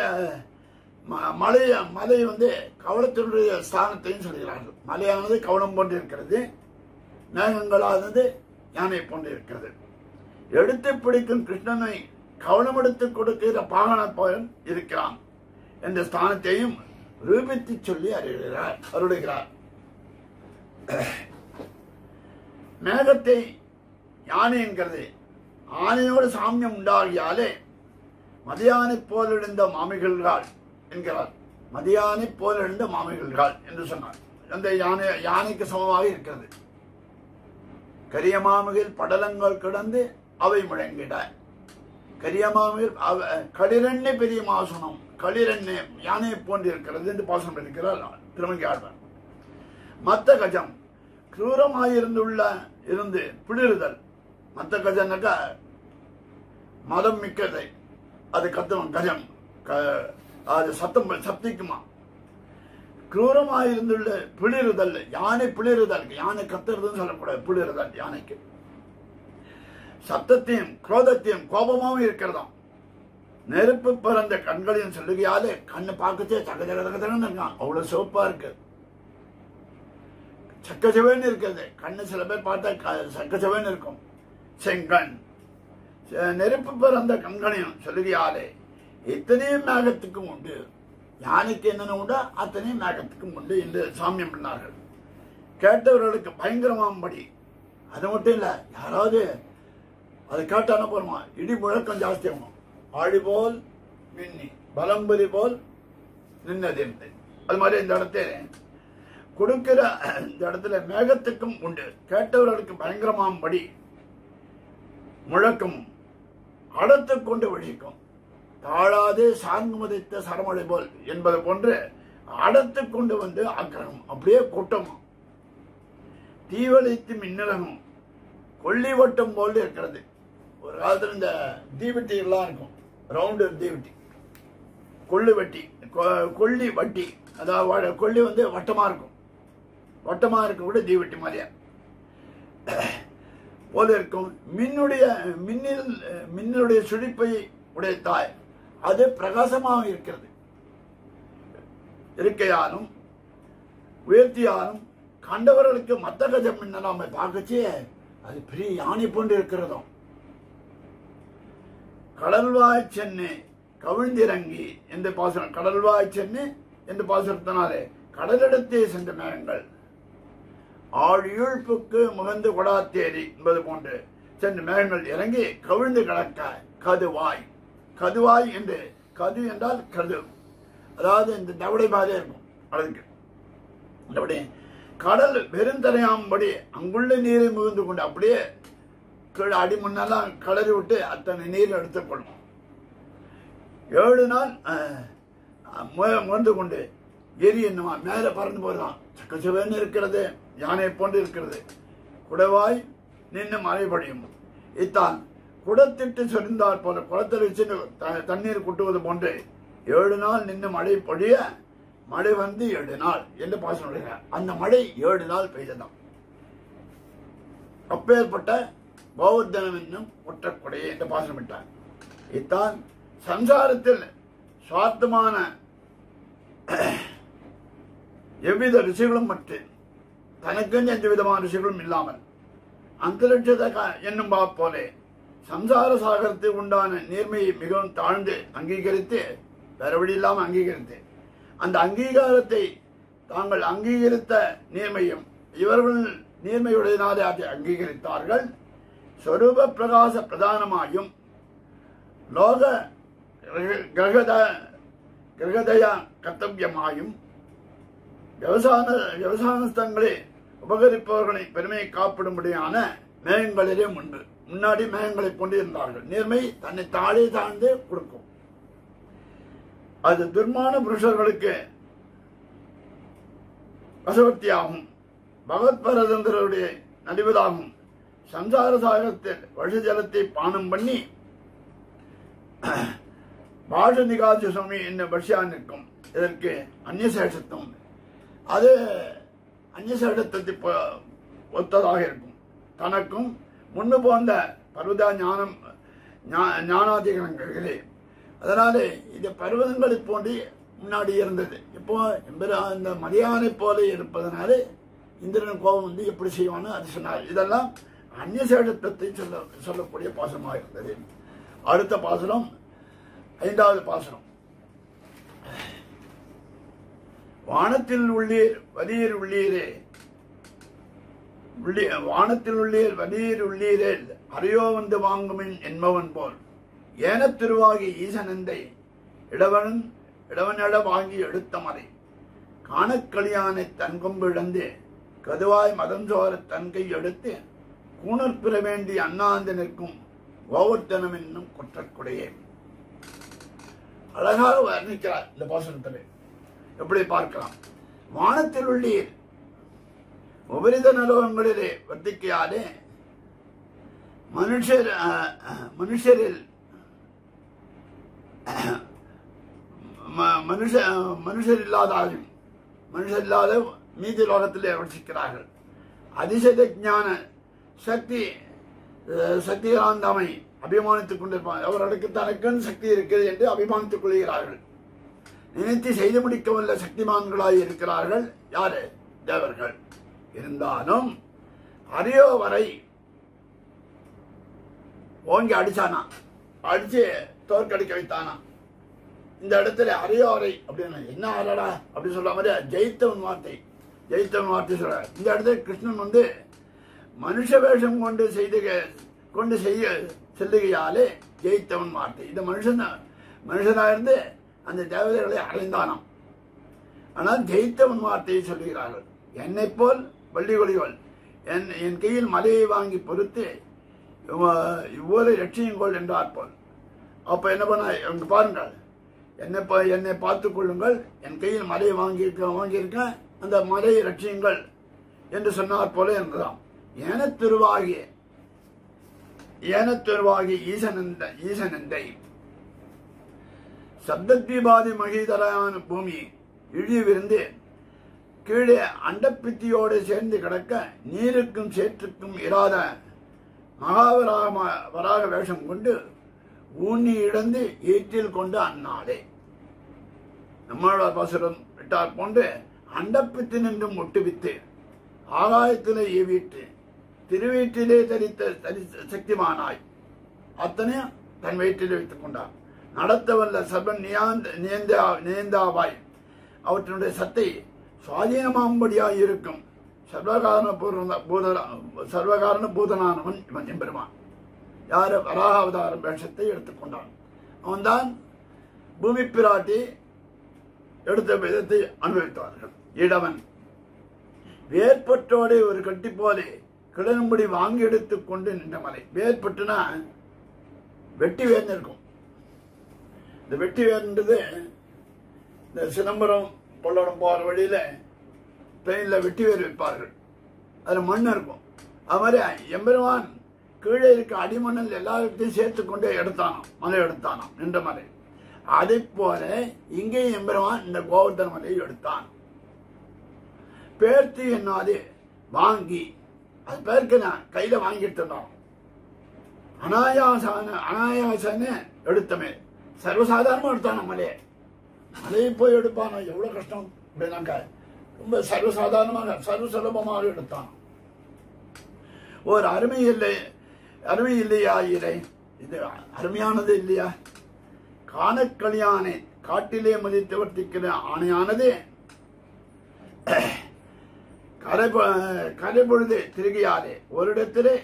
வந்து கவளத்தினுடைய ஸ்தானத்தையும் சொல்கிறார்கள். மலையானது கவளம் போன்று இருக்கிறது, மேகங்களானது யானை போன்று இருக்கிறது. எடுத்து பிடிக்கும் கிருஷ்ணனை கவனமெடுத்துக் கொடுக்கிற பாகன போல் இருக்கிறான் என்ற ஸ்தானத்தையும் ரூபித்து சொல்லி அருளுகிறார். மேகத்தை யானை என்கிறது ஆனையோடு சாமியம் உண்டாகியாலே மதியானை போல் எழுந்த மாமிகள்கள் என்கிறார். மதியானை போல் எழுந்த மாமிகள்கள் என்று சொன்னார். அந்த யானைக்கு சமமாக இருக்கிறது. கரிய மாமிகள் படலங்கள் கிடந்து அவை முழங்கிட. கரிய மாமிகள் களிரெண்ணை பெரிய மாசனம், களிரெண்ணை யானையை போன்று இருக்கிறது என்று பாசனம் இருக்கிறார் திருமங்கி ஆழ்வார். மத்த கஜம் கிரூரமாயிருந்து பிளிறுதல். மத்த கஜம்னாக்கா மதம் மிக்கதை, அது கத்துவம் கஜம், அது சப்திக்குமா. கிரூரமாயிருந்துள்ள பிளிறுதல், யானை பிளிறுதல், யானை கத்துறதுன்னு சொல்லக்கூடாது, பிளிறுதல் யானைக்கு. சத்தத்தையும் குரோதத்தையும் கோபமாவும் இருக்கிறதாம். நெருப்பு பிறந்த கண்களையும் சொல்லுகையாலே கண்ணு பார்க்கச்சே சக ஜக ஜகன்னு இருக்கான். அவ்வளவு சிவப்பா இருக்கு, சக்கச்சவேன்னு இருக்கிறது. கண்ணு சில பேர் பார்த்தா சக்கச்சவேன்னு இருக்கும். செங்கண் நெருப்பு பிறந்த கண்களையும் சொல்லுகையாலே இத்தனையும் மேகத்துக்கும் உண்டு. யானைக்கு என்னென்ன உண்டோ அத்தனையும் மேகத்துக்கும் உண்டு என்று சாமியம் பண்ணார்கள். கேட்டவர்களுக்கு பயங்கரமாம்படி. அது மட்டும் இல்ல, யாராவது அதை கேட்டான போருமா இடி முழக்கம் ஜாஸ்தி ஆகும். ஆழி போல் மின்னி பலம்புரி போல் நின்னது. அது மாதிரி இந்த இடத்துல கொடுக்கிற இந்த இடத்துல மேகத்துக்கும் உண்டு. கேட்டவர்களுக்கு பயங்கரமாம்படி முழக்கம் அடத்து கொண்டு விழிக்கும். தாழாதே சார்ந்து மதித்த சரமழை போல் என்பது போன்று அடத்து கொண்டு வந்து ஆக்கிரகம் அப்படியே கூட்டமும் தீவளித்து மின்னலகம் கொல்லி வட்டம் போல் இருக்கிறது. ஒரு காலத்துல இந்த தீவெட்டி எல்லாம் இருக்கும், ரவுண்டு தீவெட்டி, கொள்ளு வெட்டி, கொல்லி வட்டி, அதாவது கொல்லி வந்து வட்டமா இருக்கும். வட்டமா இருக்க கூட தீவெட்டி மாதிரியா போல இருக்கும். மின்னுடைய சுழிப்பை உடைத்தாய், அது பிரகாசமாக இருக்கிறது. இருக்கையாலும் உயர்த்தியாலும் கண்டவர்களுக்கு மத்த கஜம் நம்ம பார்க்கச்சே அது பெரிய யானை போன்று இருக்கிறதும். கடல்வாய் சென்னை கவிழ்ந்திறங்கி என்று பாசனம், கடல்வாய் சென்னை என்று பாசனத்தினாலே கடலிடத்தே சென்ற மேகங்கள் ஆழியுழ்ப்புக்கு முகந்து கொடாத்தேரி என்பது போன்று சென்ற மேகங்கள் இறங்கி கவிழ்ந்து கிடக்க கதுவாய். கதுவாய் என்று, கது என்றால் கது, அதாவது இந்த தவடை பாதை இருக்கும். அதுக்கு அப்படி கடல் வெறுந்தரையாம்படி அங்குள்ள நீரை முகந்து கொண்டு அப்படியே கீழே அடி முன்னெல்லாம் கலறி விட்டு அத்தனை நீர் எடுத்துக்கொள்ளும். 7 நாள் முகந்து கொண்டு எரி என்னமா மேல பறந்து போதுதான். சக்கச்சவேன்னு இருக்கிறது, யானை போன்று இருக்கிறது. குடவாய் நின்று மழைபடியும். இத்தான் குடத்திட்டு சொரிந்தால் போல குளத்தில் வச்சு தண்ணீர் குட்டுவது போன்று 7 நாள் நின்று மழை பொழிய மழை வந்து 7 நாள் என்று பாசனம். அந்த மழை 7 நாள் பெய்ததாம். அப்பேற்பட்ட பௌத்தனம் என்னும் ஒற்றக்குடையை என்று பாசனமிட்டார். இத்தான் சம்சாரத்தில் சுவார்த்தமான எவ்வித ரிஷிகளும் மற்ற தனக்கென்று எந்த விதமான ரிஷிகளும் இல்லாமல் அந்தரிட்சத என்னும் போலே சம்சார சாகரத்தில் உண்டான நேர்மையை மிகவும் தாழ்ந்து அங்கீகரித்து, வேற வழி இல்லாமல் அங்கீகரித்து, அந்த அங்கீகாரத்தை தாங்கள் அங்கீகரித்த நேர்மையும் இவர்கள் நேர்மையுடையனாலே அதை அங்கீகரித்தார்கள். ஸ்வரூப பிரகாச பிரதானமாயும் லோக கிரகதய கர்த்தவியமாயும் விவசாயஸ்தங்களே உபகரிப்பவர்களை பெருமையை காப்பிடும்படியான மேகங்களிலே முன்னாடி மேகங்களை கொண்டிருந்தார்கள். நேர்மை தன்னை தாழே தாழ்ந்து கொடுக்கும். அது துர்மான புருஷர்களுக்கு வசவர்த்தியாகும். பகவத் பரதந்திரருடைய நடிவதாகும். சம்சார சாகரத்தில் வருஷ ஜலத்தை பானம் பண்ணி பாஷ நிகாசி சுவாமி என்ன வருஷா நிற்கும். இதற்கு அந்நியசேஷத்துவம், அது அந்நியசேஷத்தை ஒத்ததாக இருக்கும். தனக்கும் முன்பு போன்ற பர்வத ஞானாதிகரணங்களே. அதனாலே இது பர்வதங்களை போன்று முன்னாடி இருந்தது. இப்போ இந்த மதியானை போல இருப்பதனாலே இந்திரன் கோபம் வந்து எப்படி செய்வான்னு அது சொன்னார். இதெல்லாம் அந்நியசேஷத்துவத்தை சொல்லக்கூடிய பாசமாக இருந்தது. அடுத்த பாசனம் 5வது பாசனம். வானத்தில் உள்ளீர் வலியர் உள்ளீரே, வானத்தில் உள்ளீர் வலியர் உள்ளீரே அறையோ வந்து வாங்குமின் என்பவன் போல் ஏன திருவாகி ஈசனந்தை இடவனிட வாங்கி எடுத்த மறை காணக்களியானை தன் கொம்பு இழந்து கதுவாய் மதம் சோர தன் கை எடுத்து கூணர் பெற வேண்டி அண்ணாந்து நிற்கும் கோவர்த்தனம் என்னும் குற்றக்குடையே. அழகாக வர்ணிக்கிறார் இந்த பாசனத்தில். எப்படி பார்க்கலாம்? வானத்தில் உள்ளீர் உபரித நலோகங்களிலே வர்த்திக்கையாலே மனுஷரில் மனுஷர் இல்லாத மீதி லோகத்திலே வர்த்திக்கிறார்கள். அதிசய ஞான சக்திகாந்தமை அபிமானித்துக் கொண்டிருப்பார். அவர்களுக்கு தனக்குன்னு சக்தி இருக்கிறது என்று அபிமானித்துக் கொள்கிறார்கள். நினைத்து செய்து முடிக்கவல்ல சக்திமான்களாய் இருக்கிறார்கள். யாரு? தேவர்கள். இருந்தாலும் அரியோ வரை ஓங்கி அடிச்சானா, அடிச்சு தோற்கடிக்க வைத்தானா. இந்த இடத்துல அரியோ வரை அப்படின்னு என்ன ஆறடா அப்படி சொல்ற மாதிரி ஜெயித்தவன் வார்த்தை சொல்ற. இந்த இடத்துல கிருஷ்ணன் வந்து மனுஷ வேஷம் கொண்டு செய்ய செல்லுகையாலே ஜெயித்தவன் வார்த்தை. இந்த மனுஷனா இருந்து அந்த தேவதைகளை அடைந்தானாம். ஆனால் ஜெயித்தவன் வார்த்தையை சொல்லுகிறார்கள். என்னை போல் வள்ளிகொலிகள் என் கையில் மலையை வாங்கி பொறுத்து இவ்வளவு ரட்சியுங்கள் என்றார் போல். அப்ப என்ன பண்ண பாருங்கள், என்னை பார்த்துக் கொள்ளுங்கள், என் கையில் மலையை வாங்கியிருக்கேன், அந்த மலையை ரட்சியுங்கள் என்று சொன்னார் போல என்றாம். ஏன திருவாகி ஈசனந்தை சப்தத்வீபாதி மகிதரான பூமி இழிவிருந்து கீழே அண்டப்பித்தியோடு சேர்ந்து கிடக்க நீருக்கும் சேற்றுக்கும் இராத மகாவராக வேஷம் கொண்டு ஊனி இழந்து ஈற்றில் கொண்டு அந்நாளே. நம்மளோட பாசுரம் விட்டார் போன்று அண்டப்பித்து நின்றும் ஒட்டுவித்து ஆகாயத்திலே ஏவிட்டு திருவீட்டிலே தரித்த சக்திமானாய் அத்தனையும் தன் வயிற்றில் வைத்துக் கொண்டார். நடத்தவல்ல சர்வன் நியந்தாவாய் அவற்றினுடைய சத்தை சுவாதீனமாகும்படியாய் இருக்கும் சர்வகாரண பூதனானவன் இவன் எம்பெருமான். யாரு? வராக அவதாரம் வேஷத்தை எடுத்துக்கொண்டான். அவன்தான் பூமி பிராட்டி எடுத்த விதத்தை அனுபவித்தார்கள். இடவன் வேற்பற்றோடு ஒரு கட்டி போலே கிடங்கும்படி வாங்கி எடுத்துக் கொண்டு நின்ற மலை. வேற்பட்டுனா வெட்டி வேர்ந்து இருக்கும். இந்த வெட்டி வேர்ன்றது இந்த சிதம்பரம் பொள்ளடம் போற வழியில ட்ரெயின்ல வெட்டி வேர் வைப்பார்கள். அதுல மண் இருக்கும். அது மாதிரி எம்பெருமான் கீழே இருக்க அடிமண்ணல் எல்லாத்தையும் சேர்த்து கொண்டே எடுத்தானாம், மலை எடுத்தானாம், நின்ற மலை. அதை போல இங்கே எம்பெருமான் இந்த கோவர்தன மலையை எடுத்தான். பேர்த்து என்னாது வாங்கி, அது பேருக்கு நான் கையில வாங்கிட்டு இருந்தோம். அனாயாசன எடுத்தமே, சர்வசாதாரணமா எடுத்தான மலையை. மலையை போய் எடுப்பானோ எவ்வளவு கஷ்டம் அப்படின்னாக்க ரொம்ப சர்வசாதாரணமாக சர்வசுலபமாக எடுத்தான். ஒரு அருமை இல்லையா இறை? இது அருமையானது இல்லையா? காணக்களியானை காட்டிலே மதித்து வர்த்திக்கிற ஆணையானது கரை பொழுது திருகையாலே ஒரு இடத்திலே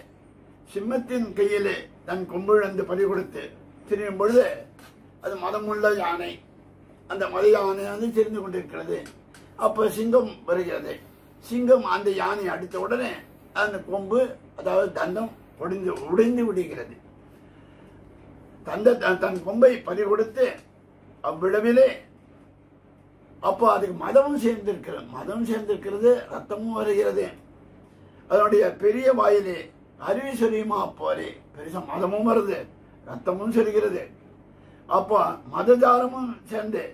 சிம்மத்தின் கையிலே தன் கொம்பிழந்து பறி கொடுத்து திரியும் பொழுது அது மதமுள்ள யானை. அந்த மத யானை வந்து தெரிந்து கொண்டிருக்கிறது. அப்ப சிங்கம் வருகிறது. சிங்கம் அந்த யானை அடித்த உடனே அந்த கொம்பு, அதாவது தந்தம் உடைந்து விடுகிறது. தன் கொம்பை பறி கொடுத்து அவ்விடவிலே அப்போ அதுக்கு மதமும் சேர்ந்திருக்கிறது, ரத்தமும் வருகிறது. அதனுடைய பெரிய வாயிலே அருவி சொரியுமா போலே பெருசா மதமும் வருது, ரத்தமும் செல்கிறது. அப்போ மதஜாலமும் சேர்ந்து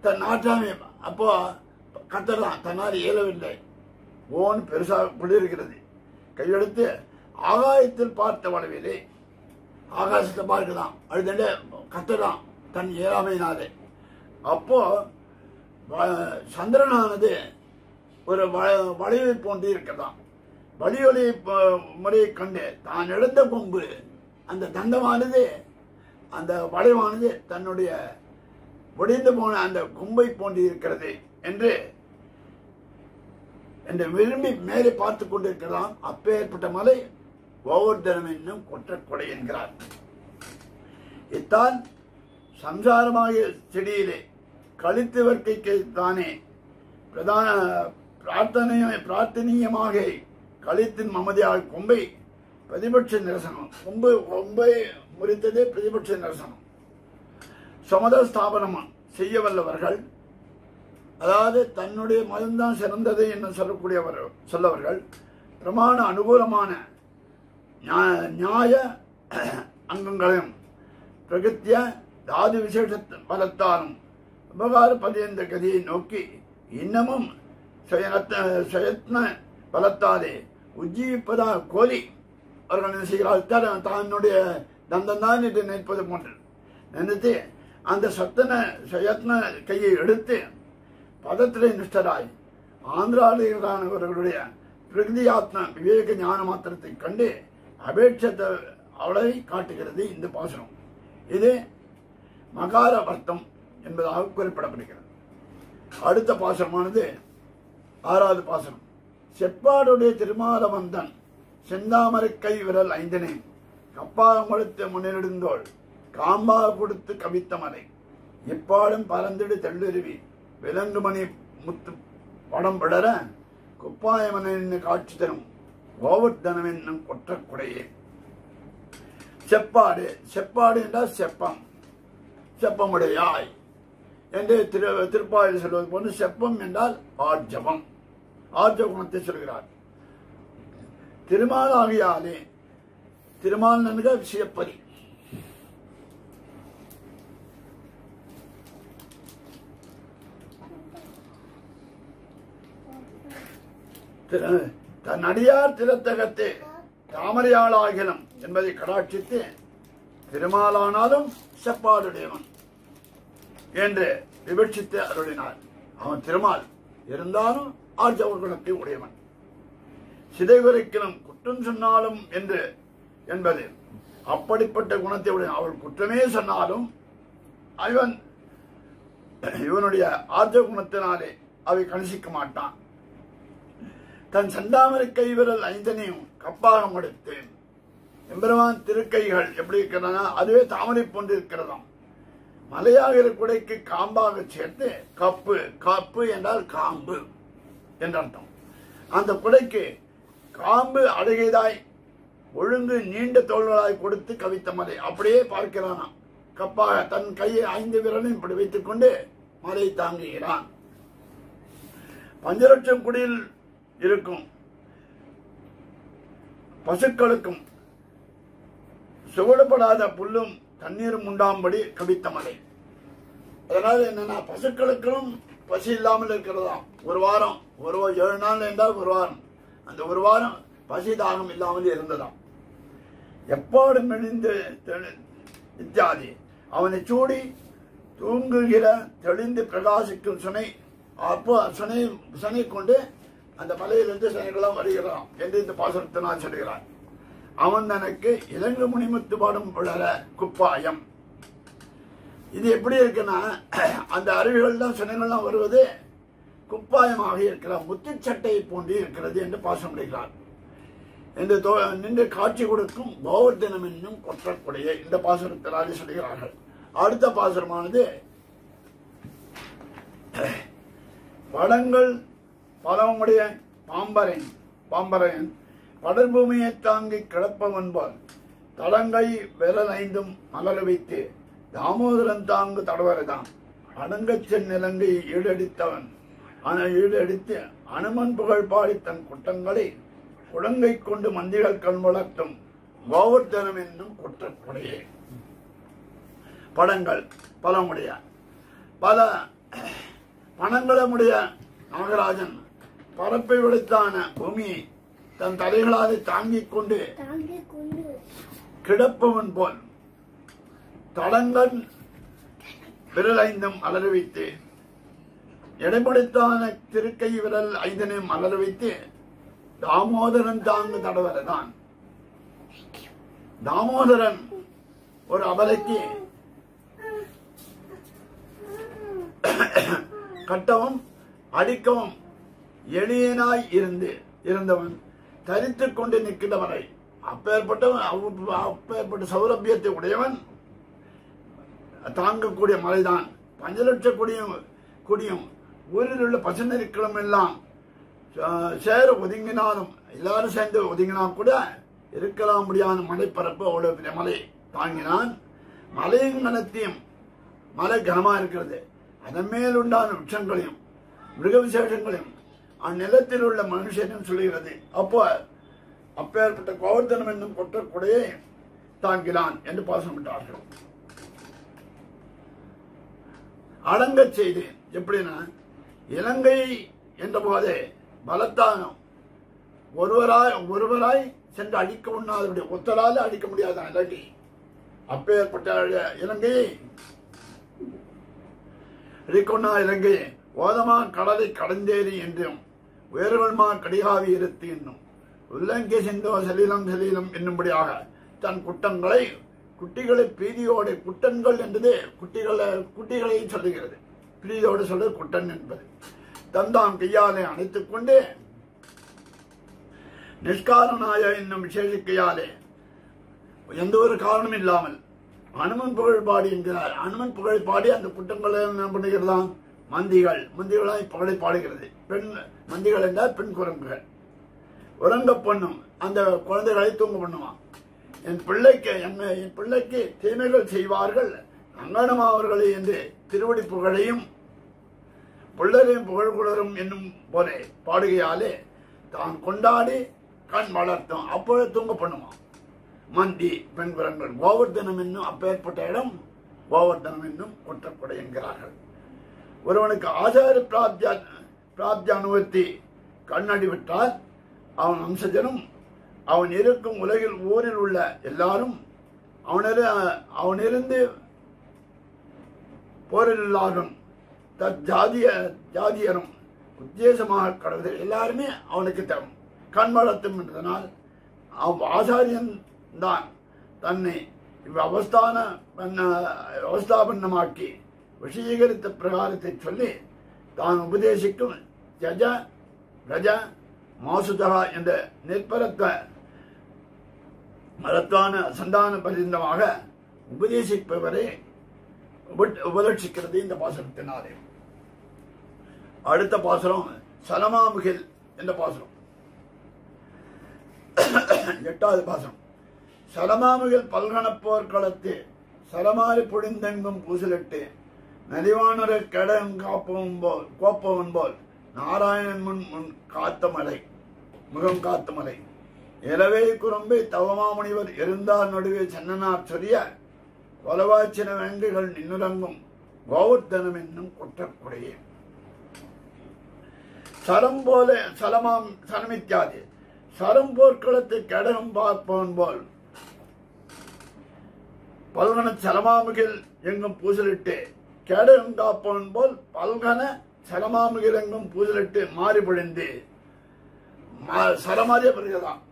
தன் நாட்டாமை அப்போ கத்தலாம், தன்னால் இயலவில்லை, ஓன் பெருசா பிடிக்கிறது. கையெடுத்து ஆகாயத்தில் பார்த்த வளவிலே, ஆகாசத்தை பார்க்கலாம், அழுதுண்டு கத்தலாம் தன் இயலாமையினாலே. அப்போ சந்திரனானது ஒரு வளைவை போன்று இருக்கலாம். வலியொலி முறையை கண்டு தான் இழந்த கொம்பு அந்த தந்தமானது அந்த வளைவானது தன்னுடைய ஒடிந்து போன அந்த கொம்பை போன்று இருக்கிறது என்று விரும்பி மேலே பார்த்து கொண்டிருக்கிறான். அப்பேற்பட்ட மலை கோவர்தனம் என்னும் கொற்றை என்கிறார். இத்தான் சம்சாரமாக செடியிலே கழித்து வர்க்கைக்கு தானே பிரதான பிரார்த்தனீயமாக கழித்தின் மமதியாக கொம்பை பிரதிபட்ச நிரசனம் கொம்பை முறித்ததே பிரதிபட்ச நிரசனம். சமத ஸ்தாபனம் செய்ய வல்லவர்கள், அதாவது தன்னுடைய மதம்தான் சிறந்தது என்று சொல்லவர்கள் பிரமாண அனுகூலமான நியாய அங்கங்களையும் பிரகத்திய தாது விசேஷ பலத்தாலும் உபகார பதியந்த கதியை நோக்கி இன்னமும் சுயத்ன பலத்தாலே உஜ்ஜீவிப்பதாக கோரி அவர்கள் என்ன செய்கிறார்கள், தன்னுடைய தந்தந்தான் என்று நினைப்பது போன்று நினைத்து அந்த சுயத்ன கையை எடுத்து பதத்திலே நிஷ்டராய் ஆந்திராளிகளானவர்களுடைய பிரகிருதியாத்ம விவேக ஞான மாத்திரத்தை கண்டு அபேட்சத்தை அவளை காட்டுகிறது இந்த பாசனம். இது மகார வர்த்தம் என்பதாக குறிப்பிடப்படுகிறது. அடுத்த பாசனமானது 6வது பாசனம். செப்பாடுடைய திருமாலவந்தன் செந்தாமரை கை விரல் 5 கப்பாகம் கொடுத்து முன்னிருந்தோள் காம்பாக கொடுத்து கவித்த மலை இப்பாடும் பறந்திடு தெள்ளுருவி விலங்குமணி முத்து படம் விடர குப்பாயமனின் காட்சி தரும் கோவர்தனம் என்னும் கொற்றையே. செப்பாடு என்றால் செப்பமுடையாய் என்று திருப்பாயில் சொல்வது போன்று செப்பம் என்றால் ஆர்ஜவம், ஆர்ஜவ குணத்தை சொல்கிறார். திருமாலாகியாலே திருமால் நன்க விஷயப்பதி தன் அடியார் திறத்தகத்து தாமரையாளாகிலும் என்பதை கடாட்சித்து திருமாலானாலும் செப்பாடுடையவன் என்று விவட்சித்து அருளினார். அவன் திருமால் இருந்தாலும் ஆர்ஜவ குணத்தை உடையவன். சிதைகுறைக்கிலும் குற்றம் சொன்னாலும் என்று என்பது அப்படிப்பட்ட குணத்தை உடைய அவள் குற்றமே சொன்னாலும் இவனுடைய ஆர்ஜவ குணத்தினாலே அவை கணிசிக்க மாட்டான். தன் செந்தாமரை கை விரல் 5 கப்பாகம் எடுத்து எம்பெருமான் திருக்கைகள் எப்படி இருக்கிறதா அதுவே தாமரை போன்று இருக்கிறதாம். மலையாகிற குடைக்கு காம்பாக சேர்த்து காப்பு என்றால் காம்பு என்றர்த்தம். அந்த குடைக்கு காம்பு அழகியதாய் ஒழுங்கு நீண்ட தோள்களாய் கொடுத்து கவித்த மலை அப்படியே பார்க்கிறானாம். கப்பாக தன் கையை 5 விரலையும் இப்படி வைத்துக் கொண்டு மலை தாங்குகிறான். 5 லட்சம் குடியில் இருக்கும் பசுக்களுக்கும் சுவடுபடாத புல்லும் தண்ணீரும் உண்டாம்படி கவித்த மலை. அதனால என்னன்னா பசுக்களுக்கும் பசி இல்லாமல் இருக்கிறதாம். ஒரு வாரம் 7 நாள் என்றால் ஒரு வாரம், அந்த ஒரு வாரம் பசி தாகம் இல்லாமல் இருந்ததாம். எப்பாடு மெலிந்து இத்தியாதி அவனை சூடி தூங்குகிற தெளிந்து பிரகாசிக்கும் சுனை அப்போ சுனை கொண்டு அந்த மலையிலிருந்து சுனைகளும் வருகிறான் என்று இந்த பாசனத்தினால் சொல்கிறான். அவன் தனக்கு இலங்கு முனிமுத்து பாடும் புலர குப்பாயம். இது எப்படி இருக்குன்னா அந்த அருவிகள் தான் சுனைகள்லாம் வருவது குப்பாயமாக இருக்கிறார், முத்துச்சட்டையை போன்று இருக்கிறது என்று பாசம் முடிகிறார். என்று நின்று காட்சி கொடுக்கும் கோவர்தனம் என்னும் கொற்றக்கூடிய இந்த பாசனத்தினாலே சொல்கிறார்கள். அடுத்த பாசனமானது படங்கள் பலமுடைய பாம்பரையன் படர்பூமியை தாங்கி கிடப்பவன் போல் தடங்கை விரல் 5 மலர வைத்து தாமோதரன் தாங்கு தடவரைதான் அடங்கச்சென் நிலங்கை ஈடடித்தவன் ஈடடித்து அனுமன் புகழ் பாடி தன் குற்றங்களை குடங்கை கொண்டு மந்திகள் கண் வளர்த்தும் கோவர்தனம் என்னும் கொற்றக்குடையே. படங்கள் பலமுடைய பல பணங்களமுடைய நாகராஜன் பரப்பை விடுத்தான பூமியை தன் தலைகளாலே தாங்கிக் கொண்டு கிடப்பவன் போல் தடங்கள் விரல் 5 அலர வைத்து எடைப்படுத்தான திருக்கை விரல் 5 அலர வைத்து தாமோதரன் தாங்கு தடவரைதான். தாமோதரன் ஒரு அபலைக்கு கட்டவும் அடிக்கவும் எளியனாய் இருந்தவன் தரித்துக் கொண்டு நிற்கிறவரை அப்பேற்பட்ட சௌரபியத்தை உடையவன் தாங்கக்கூடிய மலைதான். 5 லட்ச குடியும் ஊரில் உள்ள பசுநெருக்களும் எல்லாம் சேர ஒதுங்கினாலும் எல்லாரும் சேர்ந்து ஒதுங்கினா கூட இருக்கலாம் முடியாத மலைப்பரப்பு அவ்வளவு பெரிய மலை தாங்கினான். மலையின் கனத்தையும் மலை கனமா இருக்கிறது. அதன் மேல் உண்டான விருட்சங்களையும் மிருக விசேஷங்களையும் அந்நிலத்தில் உள்ள மனுஷனும் சொல்லுகிறது. அப்பேற்பட்ட கோவர்த்தனம் என்னும் கொட்டக்குடையை தாங்கினான் என்று பாசமிட்டார்கள். அடங்க செய்து எப்படின்னா, இலங்கை என்ற போதே பலத்தானம் ஒருவராய் சென்று அடிக்க உண்ணாதபடி ஒத்தரால அடிக்க முடியாதான் இலங்கை. அப்பேற்பட்ட இலங்கையை அடிக்கொண்டா இலங்கையை ஓதமா கடலை கடந்தேறி என்றும் உயர்வன்மா கடிகாவி இருத்து என்னும் உள்ளங்கே சென்றோ சலீலம் என்னும்படியாக தன் குட்டிகளை பிரீதியோடு குட்டன்கள் என்பது குட்டிகளை சொல்லுகிறது. பிரீதியோடு சொல்றது குட்டன் என்பது. தந்தாம் கையாலே அணைத்துக் கொண்டு நிஷ்காரணாய என்னும் விசேஷ கையாலே எந்த ஒரு காரணம் இல்லாமல் அனுமன் புகழ் பாடி என்கிறார். அனுமன் புகழ் பாடி அந்த குட்டங்களை என்ன பண்ணுகிறதாம்? மந்திகளாய் புகழை பாடுகிறது. மந்திகள் என்றால் பெண் குரங்குகள். உறங்க பண்ணும் அந்த குழந்தைகளை தூங்க பண்ணுவான். என் பிள்ளைக்கு தீமைகள் செய்வார்கள் அங்கனமாவர்களை என்று திருவடி புகழையும் புள்ளரையும் புகழ்குளரும் என்னும் போல பாடுகையாலே தான் கொண்டாடி கண் வளர்த்தோம். அப்பொழுது தூங்க பண்ணுவான். மந்தி பெண் குரங்கள் கோவர்தனம் என்னும் அப்பேற்பட்ட இடம் கோவர்தனம் என்னும் கொட்டக்குடை என்கிறார்கள். ஒருவனுக்கு ஆச்சார பிராப்தி அனுபவத்தி கண்ணடி விட்டால் அவன் வம்சஜனும் அவன் இருக்கும் உலகில் ஊரில் உள்ள எல்லாரும் அவனிருந்து போரில்லாரும் ஜாதியரும் உத்தேசமாக கடவுள் எல்லாருமே அவனுக்கு தரும் கண் வளர்த்தும் என்பதனால் ஆச்சாரியன் தான் தன்னை அவஸ்தாபன்னமாக்கி விஷயீகரித்த பிரகாரத்தை சொல்லி தான் உபதேசிக்கும் ஜஜ ரஜ மாசுதகா என்ற மரத்தான சந்தான பரிந்தமாக உபதேசிப்பவரை உபலட்சிக்கிறது இந்த பாசுரத்தினாலே. அடுத்த பாசுரம் சலமாமுகில் என்ற பாசுரம். 8வது பாசுரம். சலமாமுகில் பல்கண போர்க்களத்து சலமாரி பொழிந்தெங்கும் பூசலிட்டு நலிவானர கடம் கோப்பவன் போல் நாராயணன் முன் காத்த மலை முகம் காத்த மலை இலவே குறும்பை தவமாமுனிவர் இருந்தார் நடுவே சென்னனார் சொரிய வலவாச்சின வேண்டுகள் நின்னுறங்கும் கோவர்த்தனம் என்னும் கொட்டக்குடையே. சரம் போல சலமித்யாதி சரம் போர்க்களத்தை கடகம் பார்ப்பவன் போல் பல்கன சலமாமுகில் எங்கும் பூசலிட்டு கேடகம் காப்பவன் போல் பல்கன சலமாமுகில் எங்கும் பூசலிட்டு மாறி பொழிந்து சரமாரிய பிறகுதான்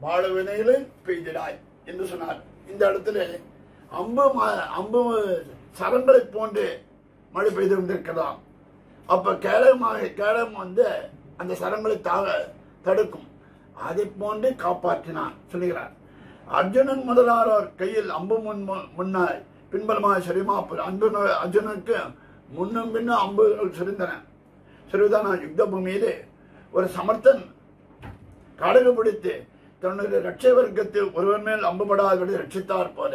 வாழ வினைகளை பெய்திடாய் என்று சொன்னார். இந்த இடத்துல அம்பு சரங்களை போன்று மழை பெய்து கொண்டிருக்கலாம். அப்ப கேடம் அந்த சரங்களை தடுக்கும். அதை போன்று காப்பாற்றினான் சொல்லுகிறார். அர்ஜுனன் முதலாரோர் கையில் அம்பு முன்னாய் பின்பலமாய் சரிமா அர்ஜுனனுக்கு முன்னும் பின்னும் அம்புகள் சிறிதான யுத்த பூமியிலே ஒரு சமர்த்தன் கடகு பிடித்து தன்னுடைய ரட்சை வர்க்கத்தில் ஒருவர் மேல் அம்புபடாதபடி ரட்சித்தார் போல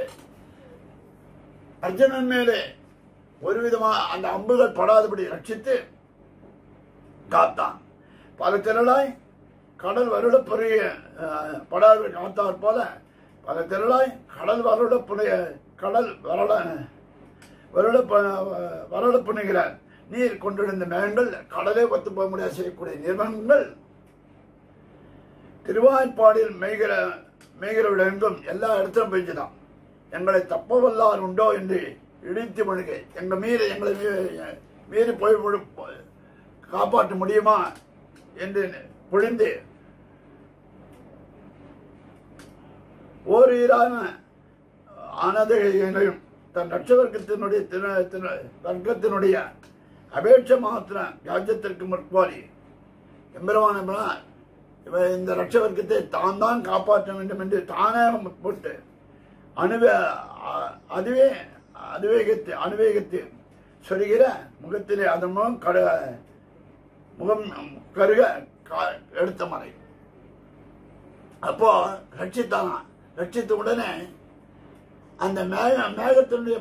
அர்ஜுனன் மேலே ஒரு விதமா அந்த அம்புகள் படாதபடி ரட்சித்து காத்தான். பல திரளாய் கடல் வருட புரிய படாத காத்தார் போல பல திரளாய் கடல் வருட புனைகிறார். நீர் கொண்டிருந்த மேகங்கள் கடலே ஒத்து போக முடியாது செய்யக்கூடிய நிர்வாகங்கள் திருவாய்ப்பாடியில் மேய்கிற விடங்கும் எல்லா இடத்திலும் பெய்ஞ்சுதான். எங்களை தப்ப வல்லார் உண்டோ என்று இடித்து முழுகை எங்களை மீறி போய் காப்பாற்ற முடியுமா என்று பொழிந்து ஓரீரான அனதைகளையும் தன் ரட்சவர்க்கத்தினுடைய வர்க்கத்தினுடைய அபேட்ச மாத்திர ராஜ்யத்திற்கு முற்பாடி எம்பெருமான இந்த ரட்சவர்க்கத்தை தான் காப்பாற்ற வேண்டும் என்று தானே முற்பட்டு அனுவேகத்தை சொல்கிற முகத்திலே அதன் முகம் கருக எடுத்த மறை. அப்போ ரட்சித்தானா, ரட்சித்த உடனே அந்த மேகத்தினுடைய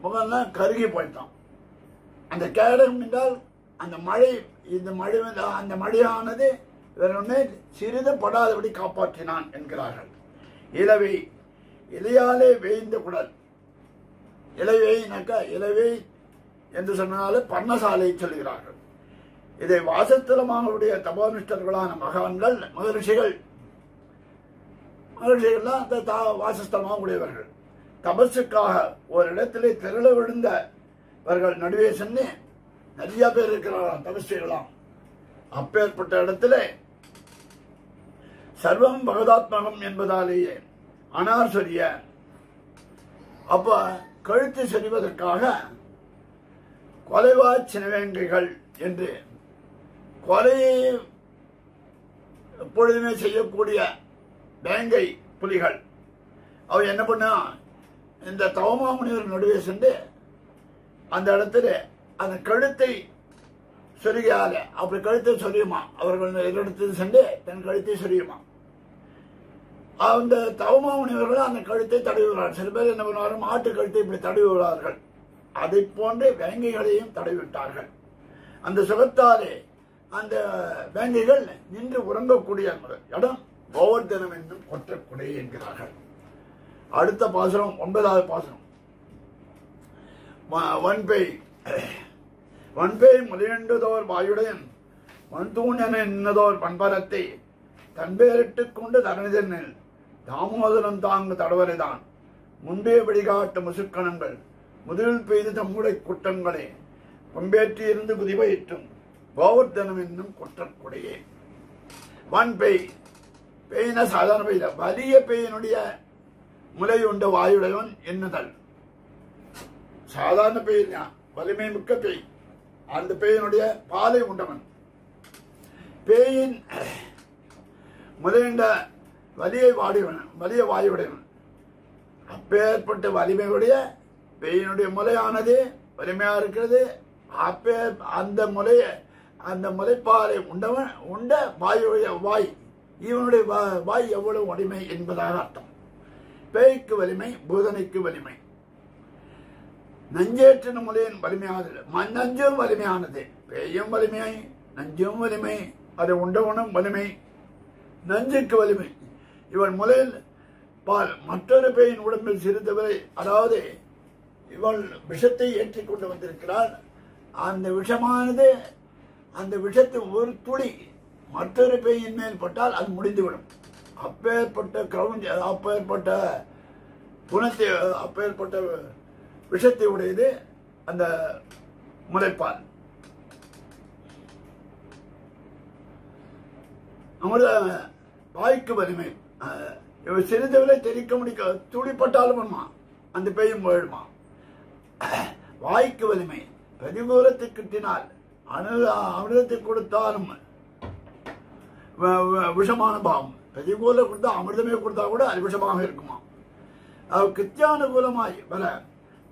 முகம்லாம் கருகி போயிட்டான். அந்த கேடம் என்றால் அந்த மழை, அந்த மழையானது வேறொன்னே சிறிது படாதபடி காப்பாற்றினான் என்கிறார்கள். இலவை இலையாலே வேய்ந்த குடல், இலவேனாக்கா இலவை என்று சொன்னாலும் பர்ணசாலை சொல்கிறார்கள். இதை வாசஸ்தலமானவருடைய தபோனிஷ்டர்களான மகான்கள் மகர்ஷிகள்லாம் அந்த வாசஸ்தலமாக உடையவர்கள். தபஸுக்காக ஒரு இடத்திலே திரள விழுந்தவர்கள் நடுவே சென்று நிறைய பேர் இருக்கிறார்களாம் தபஸ்விகளாம். அப்பேற்பட்ட இடத்துல சர்வம் பகதாத்மகம் என்பதாலேயே அனார் சொரிய அப்ப கழுத்து சொரிவதற்காக கொலைவா சினவேங்கைகள் என்று கொலையை எப்பொழுதுமே செய்யக்கூடிய வேங்கை புலிகள் அவ என்ன பண்ணா, இந்த தவமாமுனிவர் நடுவே சென்று அந்த இடத்துல அந்த கழுத்தை சொருகியால அப்படி கழுத்தை சொரியுமா, அவர்கள் இடத்தில் சென்று தன் கழுத்தை சொரியுமா. அந்த தவமாமுனிவர்கள் அந்த கழுத்தை தடவுகிறார்கள். சில பேர் என்ன பண்ணுவார்கள், மாட்டு கழுத்தை இப்படி தடவுகிறார்கள். அதை போன்று வேங்கைகளையும் தடவிவிட்டார்கள். அந்த சுகத்தாலே அந்த வேங்கைகள் நின்று உறங்கக்கூடிய இடம் கோவர்தனம் என்னும் கொற்றக்குடை என்கிறார்கள். அடுத்த பாசுரம் 9வது பாசுரம். வன்பேய் முதியண்டுதோர் வாயுடையன் வன்தூணென நின்னதோர் பண்பரத்தை தன்பேரிட்டுக் கொண்டு தரணிதனில் தாமோதரம் தாங்கு தடவரைதான் முன்பே வழிகாட்டு முசுக்கணங்கள் முதலில் பெய்து தம்முடைய குற்றங்களே பம்பேற்றி இருந்து குதிபயிற்றும் கோவர்தனம் என்னும் கொற்றக்குடையே. வன்பேய், பேயின சாதாரண பெய்த வலிய பேயினுடைய முலை உண்ட வாயுடையவன் எண்ணுதல். சாதாரண பேய், வலிமை மிக்க பேய், அந்த பேயினுடைய பாலை உண்டவன். பேயின் முலையுண்ட வலிய வாயுடையவன். அப்பேற்பட்ட வலிமையுடைய பேயினுடைய முலையானது வலிமையா இருக்கிறது. அந்த முலைப்பாலை உண்ட வாய், இவனுடைய வாய் எவ்வளவு வலிமை என்பதாக அர்த்தம். பேய்க்கு வலிமை, பூதனைக்கு வலிமை. நஞ்சேற்றின முலையின் வலிமையானது, நஞ்சும் வலிமையானது. பேயும் வலிமை, நஞ்சும் வலிமை, அதை உண்டவனும் வலிமை. நஞ்சுக்கு வலிமை. இவன் முலையில் பால் மற்றொரு பேயின் உடம்பில் சிறிதவரை, அதாவது இவள் விஷத்தை ஏற்றிக் கொண்டு வந்திருக்கிறாள். அந்த விஷமானது, அந்த விஷத்தை ஒரு துளி மற்றொரு பேயின் மேல் பட்டால் அது முடிந்துவிடும். அப்பேற்பட்ட குணத்தை, அப்பேற்பட்ட விஷத்தை உடையது அந்த முலைப்பால். அமிர்த வாய்க்கு வலிமை. சிறிதவிலை தெரிக்க முடிக்க துளிப்பட்டாலும் வருமா, அந்த பேயும் போயிடுமா. வாய்க்கு வலிமை. பிரதிகூலத்தை கிட்டினால் அமிர்தத்தை கொடுத்தாலும் விஷமான பாவம். பிரதிகூல கொடுத்தா அமிர்தமே கொடுத்தா கூட அது விஷமாக இருக்குமா. கித்தியானுகூலமாய் வர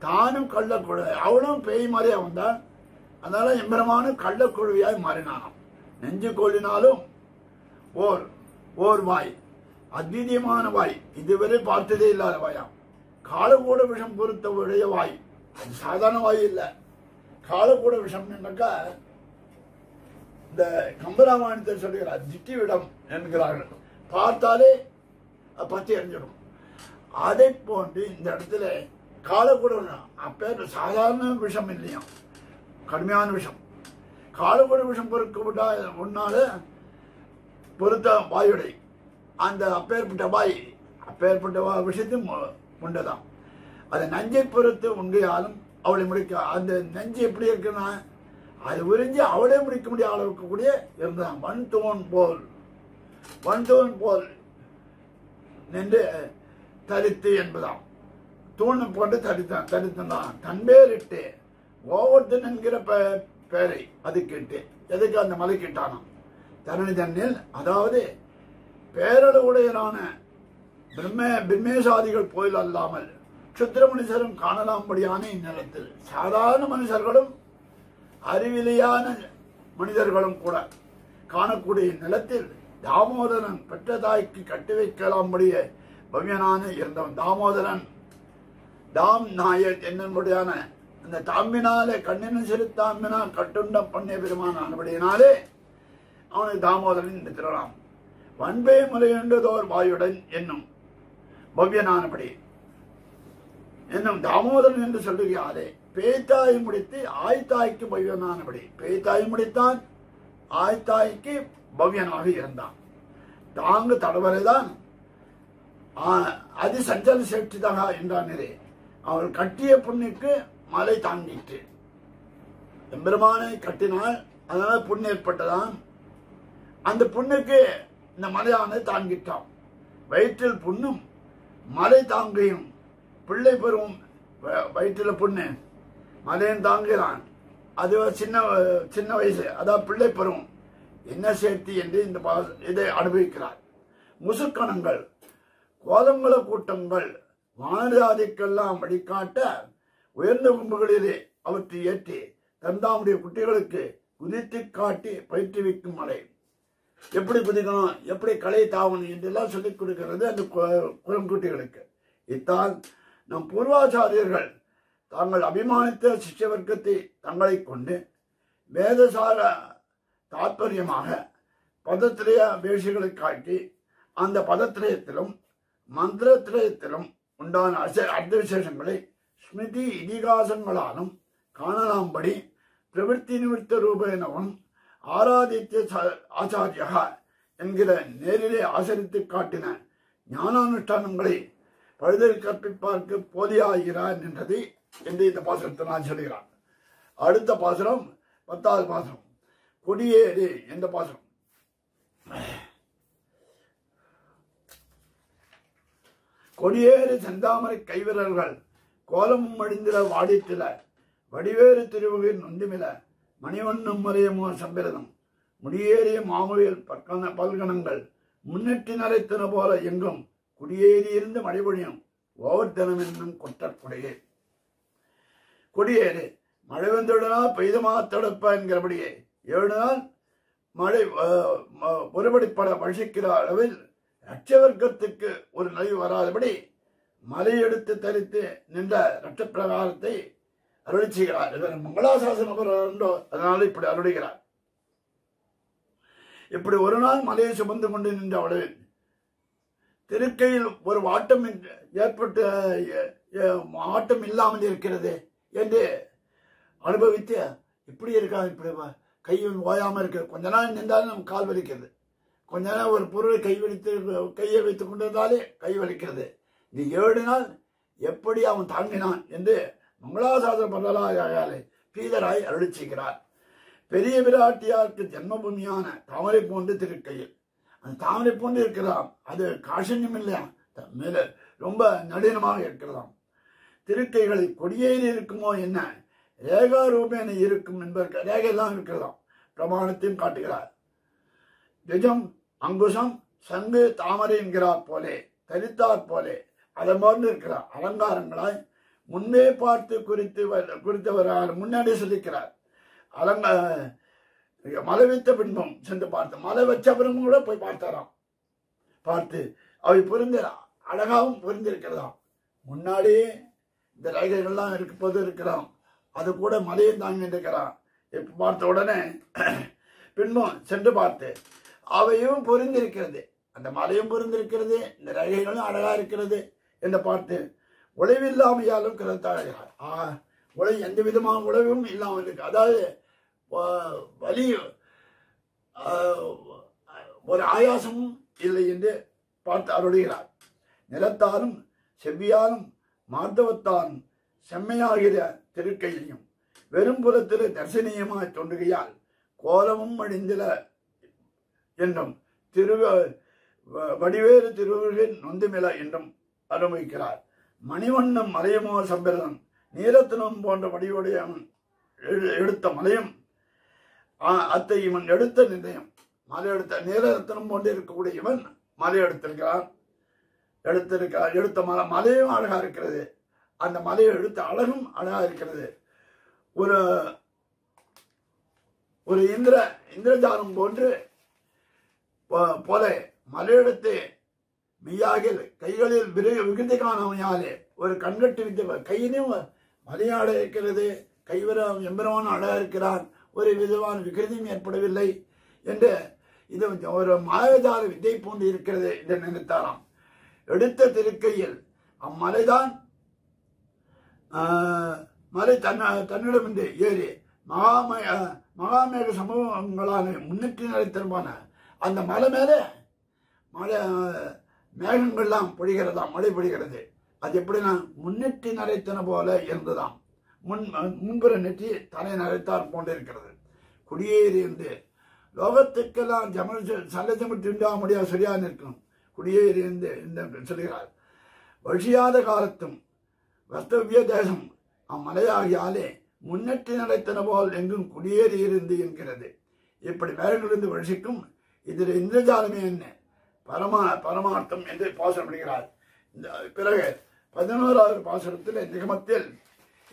தானும் கள்ளக்குழு, அவளும் பேய் மாதிரியா வந்தால், அதனால எம்பெருமானும் கள்ளக்குழுவியாய் மாறினானாம். நெஞ்சு கொள்ளினாலும் ஓர் வாய், அத்விதீயமான வாய், இதுவரை பார்த்ததே இல்லாத வாயாம். காலக்கூட விஷம் பொறுத்த உடைய வாய், அது சாதாரண வாய் இல்லை. காலக்கூட விஷம் என்னக்கா இந்த கம்பராமாயணத்தை சொல்லுகிறார், திட்டி விடம் என்கிறார்கள். பார்த்தாலே பற்றி எறிஞ்சிடும். அதை போன்று இந்த இடத்துல காலக்கூட அப்பேர் சாதாரண விஷம் இல்லையா, கடுமையான விஷம். காலக்கூட விஷம் பொறுக்கப்பட்டா உன்னால பொறுத்த வாயுடை, அந்த அப்பேற்பட்ட வாய், அப்பேற்பட்ட விஷயத்தையும் உண்டதான். அதை நஞ்சை பொறுத்து உண்டையாலும் அவளை முடிக்க, அந்த நஞ்சு எப்படி இருக்குன்னா அது உறிஞ்சி அவளே முடிக்க முடியாத அளவுக்கு கூடிய இருந்தான். வன்தோன் போல் நின்று தரித்து என்பதாம். தூண் போட்டு தரித்தான் தன் பேரிட்டு ஒவ்வொருத்தன் என்கிற பெயரை அது கேட்டு எதுக்கு அந்த மலை கேட்டானாம் தரணி தன்னில், அதாவது பேரளவுடையனான பிரம்மேசாதிகள் கோயில் அல்லாமல் சுத்திர மனுஷரும் காணலாம்படியான இந்நிலத்தில் சாதாரண மனுஷர்களும் அறிவிலியான மனிதர்களும் கூட காணக்கூடிய நிலத்தில் தாமோதரன் பெற்ற தாய்க்கு கட்டி வைக்கலாம்படிய பவ்யனான இருந்தவன். தாமோதரன் தாம் நாயக் என்னுடையான அந்த தாம்பினாலே கண்ணின சிறு தாம்பினால் கட்டுண்ட பண்ணிய பெருமான ஆனபடியினாலே அவனுக்கு தாமோதரன் இந்த திருநாம். வன்பே முறையுண்டதோர் வாயுடன் என்னும் பவ்யனானபடி என்னும் தாமோதரன் என்று சொல்லுகிறாரே. பேய்த்தாய் முடித்து ஆய்த்தாய்க்கு பவ்யனானபடி பேய்த்தாய் முடித்தான், ஆய்த்தாய்க்கு பவ்யனாக இருந்தான். தாங்கு தடவரைதான் அதி சஞ்சல சேற்றிதாக என்றானே. அவள் கட்டிய புண்ணுக்கு மலை தாங்கிட்டு எம்பெருமானை கட்டினால் அதனால புண்ணு ஏற்பட்டதான். அந்த புண்ணுக்கு இந்த மலையானது தாங்கிட்டான். வயிற்றில் புண்ணும் மலை தாங்கியும் பிள்ளை பெறும். வயிற்றில் புண்ணு மலையும் தாங்குகிறான். அது சின்ன வயசு, அதாவது பிள்ளை பெறும் என்ன சேர்த்தி என்று இந்த இதை அனுபவிக்கிறார். முசுக்கணங்கள் கோதங்கள கூட்டங்கள் வானராதிக்கெல்லாம் வழிகாட்ட உயர்ந்த கும்புகளிலே அவற்றை ஏற்றி தந்தாமுடைய குட்டிகளுக்கு குதித்து காட்டி பயிற்றுவிக்கும் மலை. எப்படி குதிக்கணும், எப்படி களை தாவணும் என்றெல்லாம் சொல்லிக் கொடுக்கிறது அந்த குரங்குட்டிகளுக்கு. இத்தால் நம் பூர்வாச்சாரியர்கள் தாங்கள் அபிமானித்த சிஷ்ய வர்க்கத்தை தங்களை கொண்டு வேதசார தாத்பரியமாக பதத்திரய வேஷங்களை காட்டி அந்த பதத்திரயத்திலும் மந்திரத்திரயத்திலும் உண்டான அர்த்த விசேஷங்களை ஸ்மிருதி இதிகாசங்களாலும் காணலாம்படி பிரவೃತ್ತಿ நிமித்த ரூபேனவும் ஆராதித்ய ஆச்சாரியா என்கிற நேரிலே ஆசரித்து காட்டின ஞானானுஷ்டானங்களை பழுதில் கற்பிப்பார்க்கு போதியாகிறார் என்றதை என்று இந்த பாசுரத்தை நான் சொல்கிறார். அடுத்த பாசுரம் 10வது பாசுரம் கொடியேறு என்ற பாசுரம். கொடியேறு செந்தாமரை கைவிரல்கள் கோலமும் அழிந்தில வாடித்தில வடிவேறு திருவுகில் நொந்துமில மணிவண்ணம் மறையமோ சம்பிரதம் முடியேறிய மாமுவியல் பல்கணங்கள் முன்னெட்டி நரைத்தன போல எங்கும் குடியேறியிருந்த மழைபொழியும் ஓவர்தனம் என்னும் கொட்டற்குடையே. கொடியேறு மழை வந்துடனா பெய்தமா தடுப்ப என்கிறபடியே 7 நாள் மழை ஒருபடிப்பட வழிக்கிற அளவில் லட்சவர்க்கத்துக்கு ஒரு நதி வராதபடி மலை எடுத்து தரித்து நின்ற ரட்ச பிரகாரத்தை அருளி செய்கிறார். இவர் மங்களாசாசனம் உண்டோ, அதனால இப்படி அருளுகிறார். இப்படி ஒரு நாள் மலையை சுமந்து கொண்டு நின்ற அளவில் திருக்கையில் ஒரு வாட்டம் ஏற்பட்டு ஆட்டம் இல்லாமல் இருக்கிறது என்று அனுபவித்து இப்படி இருக்கா, இப்படி கையில் ஓயாம இருக்கு. கொஞ்ச நாள் நின்றாலும் நம்ம கால் வலிக்கிறது, கொஞ்ச நாள் ஒரு பொருளை கையை வைத்துக் கொண்டிருந்தாலே கை வலிக்கிறது. இந்த 7 நாள் எப்படி அவன் தாங்கினான் என்று மங்களாசாசன பரலாலே பீதராய் அருளி செய்கிறார். பெரிய விராட்டியாருக்கு ஜென்மபூமியான தாமரை போன்று திருக்கையில் அந்த தாமரை போன்று இருக்கிறதாம். அது காஷண்யம் இல்லையா, மேல ரொம்ப நளினமாக இருக்கிறதாம். திருக்கைகளில் கொடியேறி இருக்குமோ என்ன ரேகா ரூபேன இருக்கும் என்பதற்கு ரேகையெல்லாம் இருக்கிறதாம். பிரமாணத்தையும் காட்டுகிறார். நிஜம் அங்குசம் சங்கு தாமரை என்கிறார் போலே தரித்தாற் போலே அதன் போன்று இருக்கிறார். அலங்காரங்களாய் முன்பே பார்த்து குறித்தவர் முன்னாடி சொல்லிக்கிறார். மலை வைத்த பின்பும் சென்று பார்த்து மலை வச்ச பிறகும் கூட போய் பார்த்தாராம். பார்த்து அவை புரிந்து அழகாகவும் புரிந்திருக்கிறதாம். முன்னாடியே இந்த ரேகைகள்லாம் இருப்பது இருக்கிறான், அது கூட மலையை தாங்கி இருக்கிறான். இப்ப பார்த்த உடனே பின்பும் சென்று பார்த்து அவையும் புரிந்திருக்கிறது, அந்த மலையும் புரிந்திருக்கிறது, இந்த ரேகைகளும் அழகா இருக்கிறது என்று பார்த்து உழைவில்லாமையாலும் கிடத்தாகிறார். உழை எந்த விதமான உழைவும் இல்லாமல் இருக்கு, அதாவது வலி ஒரு ஆயாசமும் இல்லை என்று பார்த்து அருளுகிறார். நிலத்தாலும் செவ்வியாலும் மார்த்தவத்தாலும் செம்மையாகிற திருக்கையிலையும் வெறும் புறத்தில் தரிசனீயமாய் தோன்றுகையால் கோலமும் அழிந்தில என்றும் வடிவேறு திருவுருவின் நொந்துமில என்றும் அனுபவிக்கிறார். மணிவண்ணம் மலையமோ சம்பிரதம் நீரத்தினம் போன்ற வடிவுடைய அவன் எடுத்த மலையும் அத்தை இவன் எடுத்த நிர்ணயம் மலை எடுத்த நீரத்தினம் போன்று இருக்கக்கூடிய இவன் மலை எடுத்திருக்கிறான். எடுத்த மலையும் அழகா இருக்கிறது. அந்த மலையை எடுத்த அழகும் அழகா இருக்கிறது. ஒரு இந்திரஜாலம் போன்று போல மலையெடுத்து மெய்யாகில் கைகளில் விகுதி காணாமையாலே ஒரு கண்கட்டு வித்த கையிலும் மலையாட இருக்கிறது. கைவரம் எம்பெருமான அழகா இருக்கிறான். ஒரு விதமான விகிருதியும் ஏற்படவில்லை என்று இது ஒரு மாயஜால வித்தை போன்று இருக்கிறது என்று நினைத்தாராம். எடுத்த திருக்கையில் அம்மலைதான் மலை தன்னிடமின்றி ஏறி மகாமேக சமூகங்களான முன்னேற்றி நிலைத்தனமான அந்த மலை மேல மேகங்கள்லாம் பொழிகிறதாம், மழை பொழிகிறது. அது எப்படின்னா முன்னெற்றி நரைத்தன போல இருந்ததாம். முன்புற நெற்றி தலை நரைத்தார் போன்றிருக்கிறது. குடியேறி இருந்து லோகத்துக்கெல்லாம் சல்லஜமிட்டு முடியாது சரியா நிற்கும். குடியேறி இருந்து சொல்கிறார். வழியாத காலத்தும் வஸ்தவிய தேசம் அம்மலையாகியாலே முன்னெற்றி நடைத்தன போல் எங்கும் குடியேறி இருந்து என்கிறது. இப்படி மேலிருந்து வழிக்கும் இதில் இந்திரஜாலமே என்ன பரமார்த்தம் என்று பாசனப்படுகிறார். பிறகு 11வது பாசனத்தில் நிகமத்தில்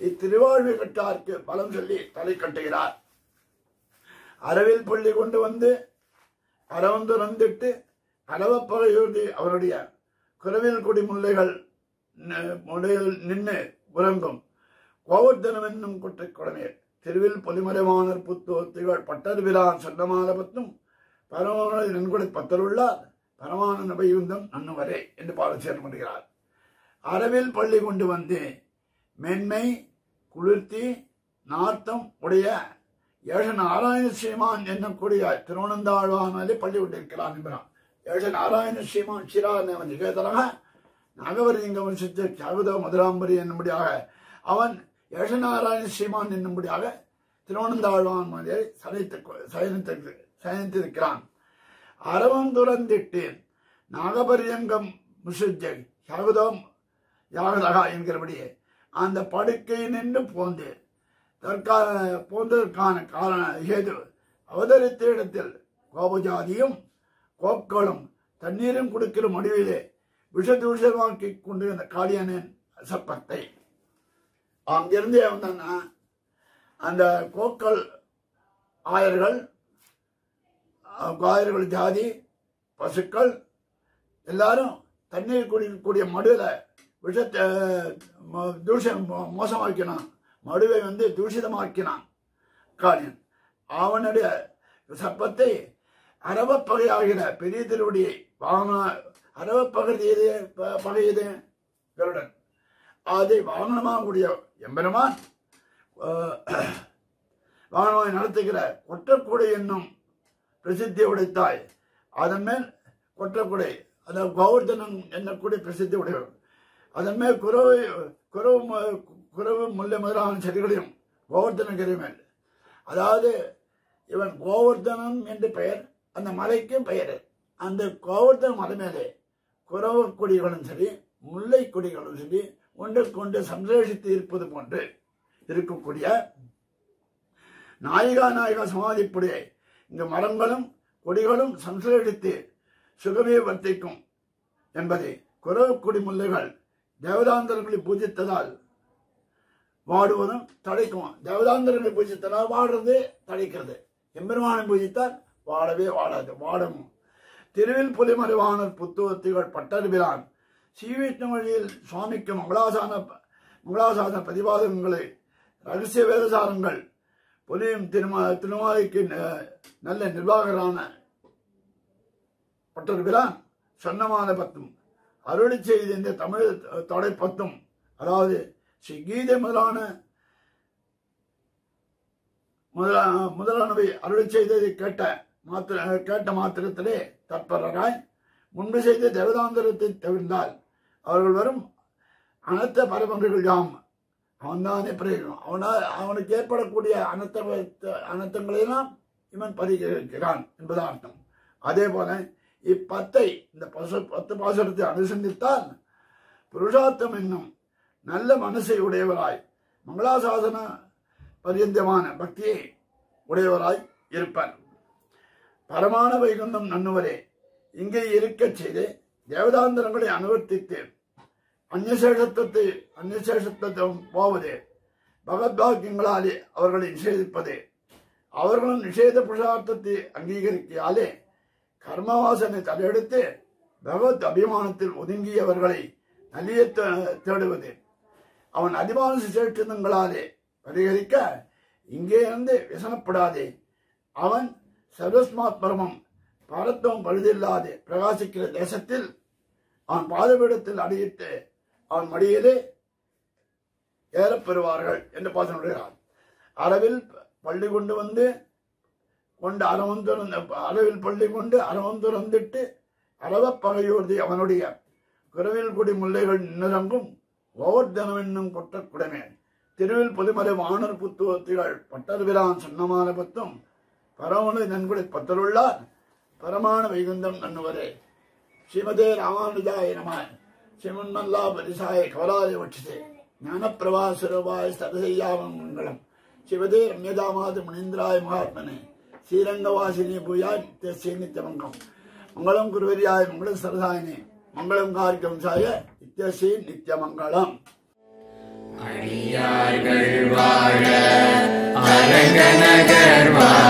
இத்திருவாழ்வு கட்டாருக்கு பலம் சொல்லி தலை கட்டுகிறார். அரவில் பள்ளி கொண்டு வந்து அரவந்துரந்திட்டு அளவப்பகையோடு அவருடைய குரவில் குடி முல்லைகள் நின்று உறங்கும் கோவர்தனம் என்னும் குற்றை குடமே திருவில் பொலிமறைவானர் புத்தோத்திகள் பட்டர்விழான் சொந்தமான பத்தும் பரமான நன்கொடை பத்தருள்ளார் பரமான நபையுந்தம் நன்னுவரே என்று பாடல் சேர்க்கப்படுகிறார். அரவில் பள்ளி கொண்டு வந்து மென்மை குளிர்த்தி நார்த்தம் உடைய ஏழ நாராயண ஸ்ரீமான் என்னக்கூடிய திருவனந்தாழ்வானாலே பள்ளி கொண்டிருக்கிறான் என்பான். ஏழ நாராயண ஸ்ரீமான் சிரான் நிகழ்த்தலாக நாகவரிங்க வம்சத்து சாகுத மதுராம்பரி என்னும்படியாக அவன் ஏஷநாராயண ஸ்ரீமான் என்னும்படியாக திருவனந்தாழ்வான் மாதிரியை சயனித்திருக்கிறான். அரவம் துறந்திட்டு நாகபரியங்கம் முசுஜை சாகுதம் யாகதகா என்கிறபடியே அந்த படுக்கை நின்று போந்ததற்கான காரண ஏது அவதரித்த இடத்தில் கோபஜாதியும் கோக்களும் தண்ணீரும் கொடுக்கிற முடிவிலே விஷதூஷமாக்கி கொண்டு அந்த காளியனின் சப்பத்தை அங்கிருந்து வந்தான்னா அந்த கோக்கள் ஆயர்கள் ஜாதி பசுக்கள் எல்லாரும் தண்ணீர் குடிக்கக்கூடிய மடுவில விஷத்தை மோசமாக்கினான். மடுவை தூஷிதமாக்கினான் காளியன். அவனுடைய சப்பத்தை அரவப்பகையாகிற பெரிய திருவடியை அரவப்பகையது கருடன் அதை வாகனமாகக்கூடிய எம்பெருமான் வாகனமாய் நடத்துகிற கொற்றக்கூடை என்னும் பிரசித்தி உடைத்தாய். அதன் மேல் கொற்றக்கூடை அதாவது கோவர்தனம் என்னக்கூடிய பிரசித்தி உடையவர். அதன் மேல் குறவு முல்லை முதலான செடிகளையும் கோவர்தனகிரி மேல் அதாவது இவன் கோவர்தனம் என்று பெயர் அந்த மலைக்கும் பெயர். அந்த கோவர்தன மலை மேலே குறவு கொடிகளும் சரி முல்லை கொடிகளும் சரி ஒன்றுக்கொண்டு சம்சேஷித்து இருப்பது போன்று இருக்கக்கூடிய நாயிகா சமாதிப்புடைய இந்த மரங்களும் கொடிகளும் சம்சேஷித்து சுகமே வர்த்திக்கும் என்பதை குறவு கொடி முல்லைகள் தேவதாந்தரங்களை பூஜித்ததால் வாடுவதும் தடைக்கும். தேவதாந்தரங்களை பூஜித்ததால் வாடுறது தடைக்கிறது. எம்பெருமானை பூஜித்தால் வாடவே வாடாது வாடும். திருவில் புலிமறைவானர் புத்துவத்திகள் பட்டர்பிரான் ஸ்ரீவிஷ்ணு வழியில் சுவாமிக்கு மங்களாசான பிரதிபாதகங்களை ரகசிய வேதசாரங்கள் புலியும் திருமாலைக்கு நல்ல நிர்வாகரான பட்டர்பிரான் சொன்னமான பத்தும் அருளி செய்த இந்த தமிழ் தொடை பத்தும் அதாவது ஸ்ரீ கீதை முதலானவை அருளி செய்ததை கேட்ட மாத்திரத்திலே தற்பரராய் முன்பு செய்த தேவதாந்தரத்தை தவிர்த்தால் அவர்கள் வரும் அனர்த்த பரபங்கள் யாம் அவன்தானே பிரயோகம். அவனுக்கு ஏற்படக்கூடிய அனர்த்தங்களையெல்லாம் இவன் பறிக்கிறான் என்பது அர்த்தம். அதே போல இப்பத்தை இந்த 10 பாசுரத்தை அனுசந்தித்தால் புருஷார்த்தம் என்னும் நல்ல மனசை உடையவராய் மங்களாசாசன பரியந்தமான பக்தியை உடையவராய் இருப்பார். பரமான வைகுந்தம் நன்னுவரே இங்கே இருக்கச் செய்து தேவதாந்தரங்களை அனுவர்த்தித்து அந்நியசேஷத்துவம் போவது பகவத்வாக்கியங்களாலே அவர்களை நிஷேதிப்பது அவர்களும் நிஷேத புருஷார்த்தத்தை அங்கீகரிக்கையாலே கர்மவாசனை தலையெடுத்து பகவத் அபிமானத்தில் ஒதுங்கியவர்களை நலிய தேடுவது அவன் அதிமான சிசேஷங்களாலே பரிகரிக்க இங்கே இருந்து விசனப்படாதே. அவன் சர்வஸ்மாத் பரமம் பாரத்துவம் பழுதில்லாது பிரகாசிக்கிற தேசத்தில் அவன் பாதபீடத்தில் அடியிட்டு அவன் மடியிலே ஏறப்பெறுவார்கள் என்று பாசனுடையார். அளவில் பள்ளி கொண்டு வந்து அளவில் பள்ளி கொண்டு அறவம் துறந்துட்டு அறவப்பகையோர்தி அவனுடைய குரவில் குடி முல்லைகள் நிறங்கும் ஓவர்தனம் என்னும் கொட்ட குடமே திருவில் பொதுமறை வானர் புத்துவத்திகள் பட்டர்விரான் சொன்னமான பத்தும் பரமனு நன்குடை பத்தருள்ளார் பரமான வைகுந்தம் நன்னுவரே. ஸ்ரீமதே ராமானுஜாய நம. ஸ்ரீமன்மல்லா பரிசாய கவலாய வட்சிதே ஞானப்பிரவாசுரவாய சதசையாமங்கலம் சிவதே ரம்யதாமாது முனீந்திராய மகாத்மனே ஸ்ரீரங்கவாசினி பூயாய் நித்திய நித்தியமங்கம் மங்களம் குருவரியாய மங்களம் சரதாயினே மங்களம் காரிகம்சாய நித்தியஸ்ரீ நித்தியமங்கலம். அடியார்கள் வாழ அரங்கநகர் வாழ